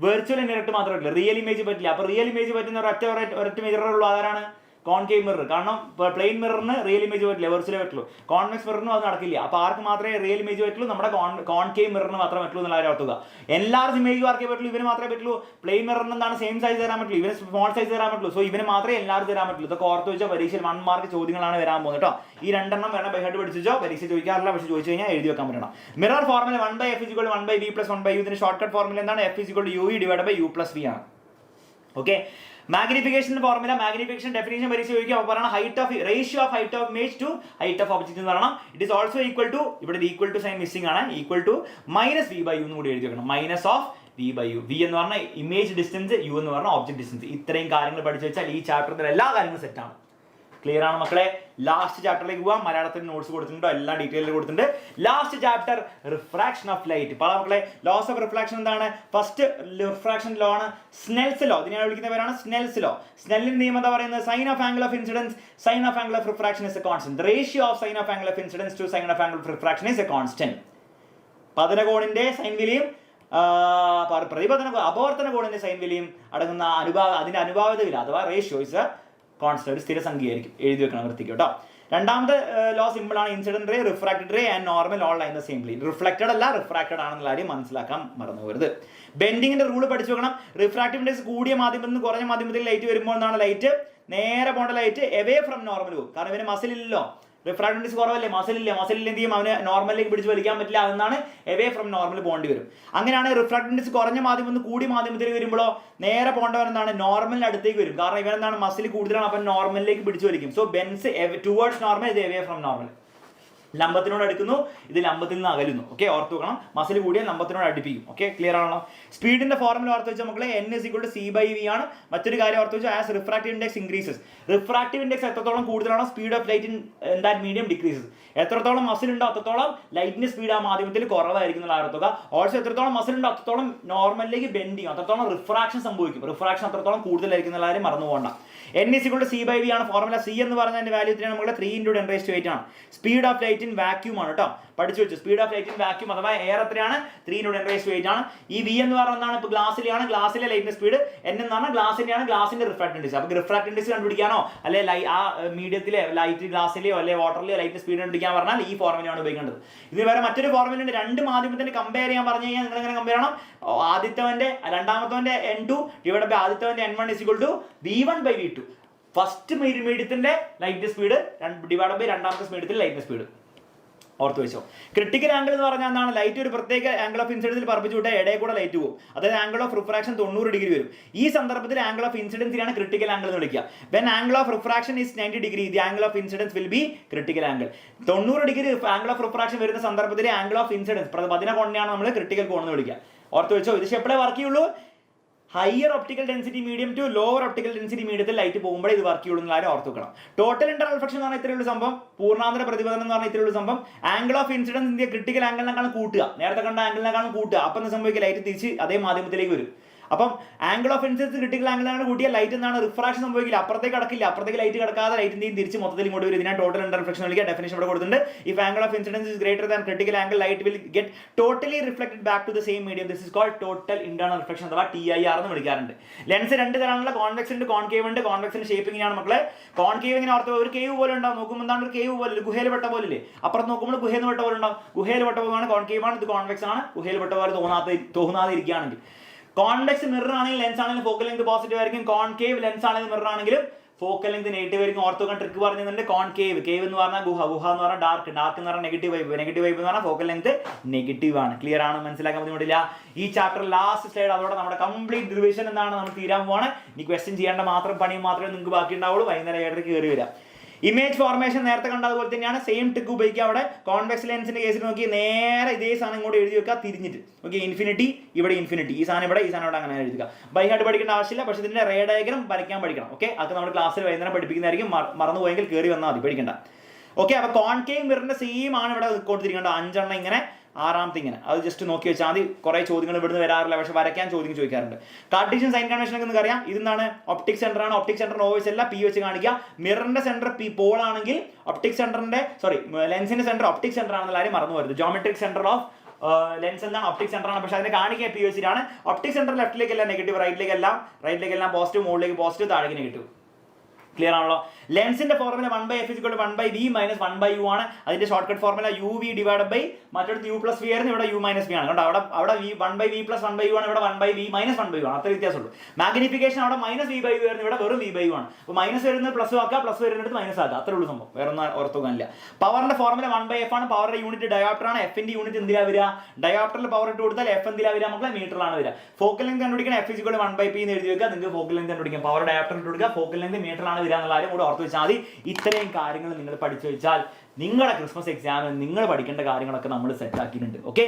വെർച്വൽ ഇൻഡയറക്റ്റ് മാത്രമേ പറ്റില്ല. റിയൽ ഇമേജ് പറ്റില്ല. അപ്പോൾ റിയൽ ഇമേജ് പറ്റുന്ന ഒരൊറ്റ മിററേ ഉള്ളൂ. ആരാണ്? Concave mirror. കാരണം പ്ലെയിൻ മിററിന് റിയൽ ഇമേജ് പറ്റില്ല, വെർച്വലേ പറ്റുള്ളൂ. കോൺവെക്സ് മിററിനും അത് നടക്കില്ല. അപ്പോൾ ആർക്ക് മാത്രമേ റിയൽ ഇമേജ് പറ്റുള്ളൂ? നമ്മുടെ കോൺകേവ് മിററിന് മാത്രമേ പറ്റുള്ളൂ എന്നുള്ള കാര്യം ഓർത്തുക. എൻലാർജ് ഇമേജ് ആർക്കേ പറ്റുള്ളൂ? ഇവന് മാത്രമേ പറ്റുള്ളൂ. പ്ലെയിൻ മിററിന് എന്താണ്? സെയിം സൈസ് തരാൻ പറ്റുള്ളൂ, ഇവന് സ്മോൾ സൈസ് തരാൻ പറ്റുള്ളൂ. സോ ഇവന് മാത്രമേ എൻലാർജ് തരാൻ പറ്റുള്ളൂ. ഇതൊക്കെ ഓർത്ത് വെച്ചാൽ പരീക്ഷയിൽ 1 മാർക്ക് ചോദ്യങ്ങളാണ് വരാൻ പോകുന്നത് കേട്ടോ. ഈ 2 വേണം ബൈ ഹാർട്ട് പഠിച്ചോ. പരീക്ഷ ചോദിക്കാറില്ല, പക്ഷേ ചോദിച്ചു കഴിഞ്ഞാൽ എഴുതി വെക്കാൻ പറ്റണം. Mirror formula 1/f = 1/v + 1/u. ഇതിന്റെ ഷോർട്ട് കട്ട് ഫോർമുല എന്താണ്? f = uv / u + v ആണ്. Okay, magnification formula, magnification definition പരീക്ഷ ചോദിക്കുക. അപ്പോൾ പറയണം ratio of height of image to height of object എന്ന് പറയണം. It is also equal to, ഇവിടെ ഈക്വൽ ടു സൈൻ മിസ്സിംഗ് ആണ്, ഈക്വൽ ടു -v/u എന്ന് കൂടി എഴുതി വെക്കണം. -v/u. v എന്ന് പറഞ്ഞാൽ ഇമേജ് ഡിസ്റ്റൻസ്, u എന്ന് പറഞ്ഞാൽ ഒബ്ജക്ട് ഡിസ്റ്റൻസ്. ഇത്രയും കാര്യങ്ങൾ പഠിച്ചു വെച്ചാൽ ഈ ചാപ്റ്ററിൽ എല്ലാ കാര്യങ്ങളും സെറ്റാണ്. ക്ലിയർ ആണ് മക്കളെ? ലാസ്റ്റ് ചാപ്റ്ററിലേക്ക് പോവാം. മലയാളത്തിൽ നോട്ട്സ് കൊടുത്തിട്ടുണ്ടോ? എല്ലാ ഡീറ്റെയിലും കൊടുത്തിട്ടുണ്ട്. Last chapter refraction of light. അപ്പോൾ മക്കളെ ലോസ് ഓഫ് റിഫ്രാക്ഷൻ എന്താണ്? ഫസ്റ്റ് റിഫ്രാക്ഷൻ ലോ ആണ് സ്നെൽസ് ലോ. ഇതിനെ വിളിക്കുന്ന പേരാണ് സ്നെൽസ് ലോ. സ്നെല്ലിന്റെ നിയമം എന്താ പറയുന്നത്? Sine of angle of incidence, sine of angle of refraction is a constant. Ratio of sine of angle of incidence to sine of angle of refraction is a constant. പതനകോണിന്റെ sine വിലയും അപവർത്തന കോണിന്റെ sign വിലയും അടങ്ങുന്ന അതിന്റെ അനുപാതത വില അഥവാ ratio is a constant, ഒരു സ്ഥിര സംഖ്യയായിരിക്കും. എഴുതി വെക്കണം വൃത്തിക്ക് കേട്ടോ. രണ്ടാമത്തെ ലോ സിമ്പിൾ ആണ്. Incident ray, refracted ray and normal all line the same plane. Reflected അല്ല റിഫ്രാക്റ്റഡ് ആണെന്നുള്ള കാര്യം മനസ്സിലാക്കാൻ മറന്നു പോകരുത്. ബെൻഡിങ്ങിന്റെ റൂൾ പഠിച്ചു വെക്കണം. റിഫ്രാക്റ്റീവ് ഇൻഡെക്സ് കൂടിയ മാധ്യമത്തിൽ നിന്ന് കുറഞ്ഞ മാധ്യമത്തിൽ ലൈറ്റ് വരുമ്പോൾ എന്താണ്? ലൈറ്റ് നേരെ പോകേണ്ട ലൈറ്റ് എവേ ഫ്രം നോർമൽ പോകും. കാരണം ഇവന് മസിൽ ഇല്ലല്ലോ, റിഫ്രാക്റ്റീവ് ഇൻഡെക്സ് കുറവല്ലേ, മസിലില്ല. മസിലിൽ എന്ത് ചെയ്യും? അവന് നോർമലിലേക്ക് പിടിച്ച് വലിക്കാൻ പറ്റില്ല. അതെന്നാണ് എവേ ഫ്രം നോർമൽ പോകേണ്ടി വരും. അങ്ങനെയാണ് റിഫ്രാക്റ്റീവ് ഇൻഡെക്സ് കുറഞ്ഞ മാധ്യമം നിന്ന് കൂടിയ മാധ്യമത്തിൽ വരുമ്പോഴോ നേരെ പോകേണ്ടവൻ എന്താണ്? നോർമലിന് അടുത്തേക്ക് വരും. കാരണം ഇവൻ എന്താണ്? മസിൽ കൂടുതലാണ്, അപ്പം നോർമലിലേക്ക് പിടിച്ച് വലിക്കും. സോ ബെൻസ് ടുവേർഡ്സ് നോർമൽ, ഇത് എവേ ഫ്രം നോർമൽ. ലംബത്തിനോട് അടുക്കുന്നു, ഇത് ലംബത്തിൽ നിന്ന് അകലുന്നു. ഓക്കെ, ഓർത്ത് വെക്കണം. മസിൽ കൂടിയ ലംബത്തിനോട് അടുപ്പിക്കും. ഓക്കെ, ക്ലിയർ ആണല്ലോ? സ്പീഡിന്റെ ഫോർമുല ഓർത്ത് വെച്ചാൽ മക്കളെ n = c/v ആണ്. മറ്റൊരു കാര്യം ഓർത്ത് വെച്ചാൽ as refractive index increases, refractive index എത്രത്തോളം കൂടുതലാണോ speed of light in that medium decreases. എത്രത്തോളം മസിൽ ഉണ്ടോ അത്രത്തോളം ലൈറ്റിന്റെ സ്പീഡ് ആ മാധ്യമത്തിൽ കുറവായിരിക്കും എന്നുള്ള ഓർത്തുക. ഓൾസോ എത്രത്തോളം മസിൽ ഉണ്ടോ അത്രത്തോളം നോർമലിലേക്ക് ബെൻഡ് ചെയ്യും, അത്രത്തോളം റിഫ്രാക്ഷൻ സംഭവിക്കും. റിഫ്രാക്ഷൻ അത്രത്തോളം കൂടുതലായിരിക്കും എന്നുള്ള കാര്യം മറന്നു പോകണ്ട. n = c/v ആണ് ഫോർമുല. c എന്ന് പറഞ്ഞാൽ അതിന്റെ വാല്യൂ എത്രയാണ് മക്കളെ? 3 × 10⁸ ആണ്. Speed of light in vacuum ആണ് കേട്ടോ. പഠിച്ചു വെച്ചു. Speed of light in vacuum അഥവാ എയർ എത്രയാണ്? 3 × 10⁸ ആണ്. ഈ v എന്ന് പറയുന്നതാണ് ഇപ്പോൾ ഗ്ലാസ്സിലെയാണ്, ഗ്ലാസ്സിലെ ലൈറ്റിന്റെ സ്പീഡ്. n എന്ന് പറഞ്ഞാൽ ഗ്ലാസിന്റെയാണ്, ഗ്ലാസിന്റെ റിഫ്രാക്റ്റീവ് ഇൻഡെക്സ്. അപ്പോൾ റിഫ്രാക്റ്റീവ് ഇൻഡെക്സ് കണ്ടുപിടിക്കാനോ അല്ലെ ആ മീഡിയത്തിലെ ലൈറ്റ് ഗ്ലാസ്സിലെയോ അല്ലെ വാട്ടറിലെയോ ലൈറ്റ് സ്പീഡ് കണ്ടുപിടിക്കാൻ പറഞ്ഞാൽ ഈ ഫോർമുലയാണ് ഉപയോഗിക്കേണ്ടത്. ഇതിന് വേറെ മറ്റൊരു ഫോർമുല ഉണ്ട്. രണ്ട് മാധ്യമത്തിന്റെ കമ്പയർ ചെയ്യാൻ പറഞ്ഞു കഴിഞ്ഞാൽ നിങ്ങൾ എങ്ങനെ കമ്പയർ ചെയ്യണം? ആദ്യത്തവന്റെ രണ്ടാമത്തവന്റെ n2 / ആദ്യത്തവന്റെ n1 = v1/v2. ഫസ്റ്റ് മീഡിയത്തിന്റെ ലൈറ്റ് സ്പീഡ് / രണ്ടാമത്തെ മീഡിയത്തിന്റെ ലൈറ്റ് സ്പീഡ്. ഓർത്ത് വെച്ചോ. ക്രിട്ടിക്കൽ ആംഗിൾ എന്ന് പറഞ്ഞാൽ എന്താണ്? ലൈറ്റ് ഒരു പ്രത്യേക ആംഗിൾ ഓഫ് ഇൻസിഡൻസിൽ പറപ്പിച്ചു വിട്ടാൽ ഇടയിൽ കൂടെ ലൈറ്റ് പോകും. അതായത് ആംഗിൾ ഓഫ് റിഫ്രാക്ഷൻ 90 ഡിഗ്രി വരും. ഈ സന്ദർഭത്തിൽ ആംഗിൾ ഓഫ് ഇൻസിഡൻസിനാണ് ക്രിട്ടിക്കൽ ആംഗിൾ എന്ന് വിളിക്കുക. When angle of refraction is 90 degree, the angle of incidents will be critical angle. 90 degree angle of refraction വരുന്ന സന്ദർഭത്തിൽ ആംഗിൾ ഓഫ് ഇൻസിഡൻസ് പതിന കോണിനെയാണ് നമ്മൾ ക്രിട്ടിക്കൽ കോൺ എന്ന് വിളിക്കുക. ഓർത്ത് വെച്ചോ. ഇത് എപ്പോഴേ വർക്ക് ചെയ്യുള്ളൂ? Higher optical density medium to lower optical density മീഡിയത്തിൽ ലൈറ്റ് പോകുമ്പോൾ ഇത് വർക്ക് ചെയ്യുള്ളൂ എന്ന് ഓർത്ത് വെക്കണം. ടോട്ടൽ ഇന്റർ റിഫ്ലക്ഷൻ എന്ന് പറഞ്ഞാൽ ഇത്രയുള്ള സംഭവം, പൂർണ്ണാന്തര പ്രതിപതനം എന്ന് പറഞ്ഞാൽ ഇത്രയുള്ള സംഭവം. Angle of incidence India critical ആംഗിളിനേക്കാളും കൂട്ടുക, നേരത്തെ കണ്ട ആംഗിളിനേക്കാളും കൂട്ടുക, അപ്പം എന്ന് സംഭവിക്കുക ലൈറ്റ് തിരിച്ച് അതേ മാധ്യമത്തിലേക്ക് വരും. അപ്പം ആംഗിൾ ഓഫ് ഇൻസിഡൻസ് ക്രിട്ടിക്കൽ ആംഗിളാണ് കൂട്ടിയ ലൈറ്റ് എന്താണ് റിഫ്രാക്ഷൻ സംഭവിക്കില്ല, അപ്പുറത്തേക്ക് കടക്കില്ല, അപ്പുറത്തേക്ക് ലൈറ്റ് കടക്കാതെ ലൈറ്റിന്റെയും തിരിച്ച് മൊത്തത്തിൽ ഇങ്ങോട്ട് വരും. ഇതിനാണ് ടോട്ടൽ ഇന്റർ റിഫ്ലക്ഷൻ വിളിക്കുക. ഡെഫിനിഷൻ ഇവിടെ കൊടുത്തിട്ടുണ്ട്. If angle of incidence is greater than critical angle light will get totally reflected back to the same medium. This is called total internal reflection അഥവാ TIR എന്ന് വിളിക്കാറുണ്ട്. ലെൻസ് രണ്ട് തരമുള്ള convex ഉണ്ട്, concave ഉണ്ട്. കോൺവെക്സിന്റെ shaping ആണ് മക്കളെ. കോൺകേവ് ഇങ്ങനെ ഓർത്ത് ഒരു കേവ് പോലെ ഉണ്ടാവും, നോക്കുമ്പോൾ എന്താണ് ഒരു കേവ് പോലെ, ഗുഹയിൽ പെട്ട പോലെ ഇല്ലേ, അപ്പുറത്ത് നോക്കുമ്പോൾ ഗുഹയിൽ പെട്ട പോലെ ഉണ്ടാവും. ഗുഹയിൽ പെട്ട പോലെയാണ് കോൺകേവ് ആണ്, ഇത് കോൺവെക്സ് ആണ്. ഗുഹയിൽ പെട്ട പോലെ തോന്നാതെ ഇരിക്കുകയാണെങ്കിൽ. കോൺവെക്സ് മിറർ ആണെങ്കിൽ ലെൻസ് ആണെങ്കിൽ ഫോക്കൽ ലെങ്ത് പോസിറ്റീവ് ആയിരിക്കും. കോൺകേവ് ലെൻസ് ആണെങ്കിൽ മിറർ ആണെങ്കിലും ഫോക്കൽ ലെങ്ത് നെഗറ്റീവ് ആയിരിക്കും. ഓർത്തോക്കാൻ ട്രിക്ക് പറഞ്ഞിട്ടുണ്ട്. കോൺകേവ്, കേവ് എന്ന് പറഞ്ഞാൽ ഗുഹ, ഗുഹ എന്ന് പറഞ്ഞാൽ ഡാർക്ക്, ഡാർക്ക് എന്ന് പറഞ്ഞാൽ നെഗറ്റീവ് വൈബ്, നെഗറ്റീവ് വൈബ് എന്ന് പറഞ്ഞാൽ ഫോക്കൽ ലെങ്ത് നെഗറ്റീവ് ആണ്. ക്ലിയർ ആണ്, മനസ്സിലാക്കാൻ ബുദ്ധിമുട്ടില്ല. ഈ ചാപ്റ്റർ ലാസ്റ്റ് സ്ലൈഡ്, അതോടെ നമ്മുടെ കംപ്ലീറ്റ് റിവിഷൻ എന്താണ് നമ്മൾ തീരാൻ പോവാണ്. ഇനി ക്വസ്റ്റ്യൻ ചെയ്യേണ്ട പണി മാത്രമേ നിങ്ങൾക്ക് ബാക്കി ഉണ്ടാവുള്ളൂ. വൈകുന്നേരം 7:30 കയറി വരാം. ഇമേജ് ഫോർമേഷൻ നേരത്തെ കണ്ടതുപോലെ തന്നെയാണ്, സെയിം ട്രിക്ക് ഉപയോഗിക്കുക. അവിടെ കോൺവെക്സ് ലെൻസിന്റെ കേസിൽ നോക്കി നേരെ ഇതേ സാധനം ഇങ്ങോട്ട് എഴുതി വെക്കുക തിരിഞ്ഞിട്ട്. ഓക്കെ, ഇൻഫിനിറ്റി ഇവിടെ ഇൻഫിനിറ്റി, ഈ സാധനം ഇവിടെ, ഈ സാധനം ഇവിടെ, അങ്ങനെ എഴുതുക. ബൈ ഹാർട്ട് പഠിക്കേണ്ട ആവശ്യമില്ല, പക്ഷേ ഇതിന്റെ റേ ഡയഗ്രം വരയ്ക്കാൻ പഠിക്കണം. ഓക്കെ, അത് നമ്മുടെ ക്ലാസ്സിൽ വൈകുന്നേരം പഠിപ്പിക്കുന്നതായിരിക്കും. മറന്നുപോയെങ്കിൽ കയറി വന്നാൽ മതി, പഠിക്കണ്ട. ഓക്കെ, അപ്പോൾ കോൺകേവ് മിററിന്റെ സെയിം ആണ് ഇവിടെ കൊടുത്തിരിക്കേണ്ടത്. 5 എണ്ണം ഇങ്ങനെ, 6ാമത്തെ ഇങ്ങനെ. അത് ജസ്റ്റ് നോക്കി വെച്ചാൽ മതി. കുറേ ചോദ്യങ്ങൾ ഇവിടുന്ന് വരാറില്ല, പക്ഷെ വരയ്ക്കാൻ ചോദിക്കാറുണ്ട്. കാർട്ടീഷ്യൻ സൈൻ കൺവെൻഷൻ ഒക്കെ നിങ്ങൾക്ക് അറിയാം. ഇതെന്താണ് ഒപ്റ്റിക് സെന്റർ ആണ്. ഒപ്റ്റിക് സെന്റർ ഓവേഴ്സ് അല്ല, P വെച്ച് കാണിക്കുക. മിററിന്റെ സെന്റർ പോൾ ആണെങ്കിൽ ഒപ്റ്റിക് സെന്ററിന്റെ ലെൻസിന്റെ സെന്റർ ഒപ്റ്റിക് സെന്റർ ആണെന്നുള്ള കാര്യം മറന്നു വരുന്നത്. ജോമെട്രിക് സെന്റർ ഓഫ് ലെൻസ് എന്താണ് ഒപ്റ്റിക് സെന്റർ ആണ്, പക്ഷെ അതിനെ കാണിക്കുക P വെച്ചിട്ടാണ്. ഒപ്റ്റിക് സെന്റർ ലെഫ്റ്റിലേക്കല്ല നെഗറ്റീവ്, റൈറ്റിലേക്കെല്ലാം പോസിറ്റീവ്, മുകളിലേക്ക് പോസിറ്റീവ്, താഴേക്ക് നെഗറ്റീവ്. ക്ലിയർ ആണല്ലോ. ലെൻസിന്റെ ഫോർമുല 1/f = 1/v - 1/u ആണ്. അതിന്റെ ഷോർട്ട് കട്ട് ഫോർമുല uv / മറ്റൊരു u + v ആയിരുന്നു, ഇവിടെ u - v ആണ്. കണ്ടോ, അവിടെ 1/v + 1/u ആണ്, ഇവിടെ 1/v - 1/u ആണ്. അത്ര വ്യത്യാസമുള്ളൂ. മാഗ്നിഫിക്കേഷൻ അവിടെ -v/u ആയിരുന്നു, ഇവിടെ വെറും v/u ആണ്. അപ്പോൾ മൈനസ് വരുന്നത് പ്ലസ് ആക്കുക, പ്ലസ് വരുന്നത് മൈനസ് ആക്കുക, അത്രേ ഉള്ളൂ സംഭവം. വേറെ ഒന്നും ഓർത്തുകാനില്ല. പവറിന്റെ ഫോർമുല 1/f ആണ്. പവറിന്റെ യൂണിറ്റ് ഡയോപ്റ്റർ ആണ്. f ന്റെ യൂണിറ്റ് എന്തിനാ വരിക? ഡയോപ്റ്ററിൽ പവർ ഇട്ട് കൊടുത്താൽ f എന്തിനാ വരിക? നമുക്ക് മീറ്ററിലാണ് വരിക. ഫോക്കൽ ലെങ്ത് കണ്ടുപിടിക്കണം. f = 1/p എന്ന് എഴുതി വെക്കുക. നിങ്ങൾക്ക് ഫോക്കൽ ലെങ്ത് കണ്ടുപിടിക്കാം. പവർ ഡയോപ്റ്ററിൽ ഇട്ട് കൊടുക്കുക, ഫോക്കൽ ലെങ്ത് മീറ്ററിലാണ് വരിക എന്നുള്ള കാര്യം കൂടെ ഓർത്ത് വെച്ചാൽ മതി. ഇത്രയും കാര്യങ്ങൾ നിങ്ങൾ പഠിച്ചു വെച്ചാൽ നിങ്ങളുടെ ക്രിസ്മസ് എക്സാമിന് നിങ്ങൾ പഠിക്കേണ്ട കാര്യങ്ങളൊക്കെ നമ്മൾ സെറ്റ് ആക്കിയിട്ടുണ്ട്. ഓക്കെ,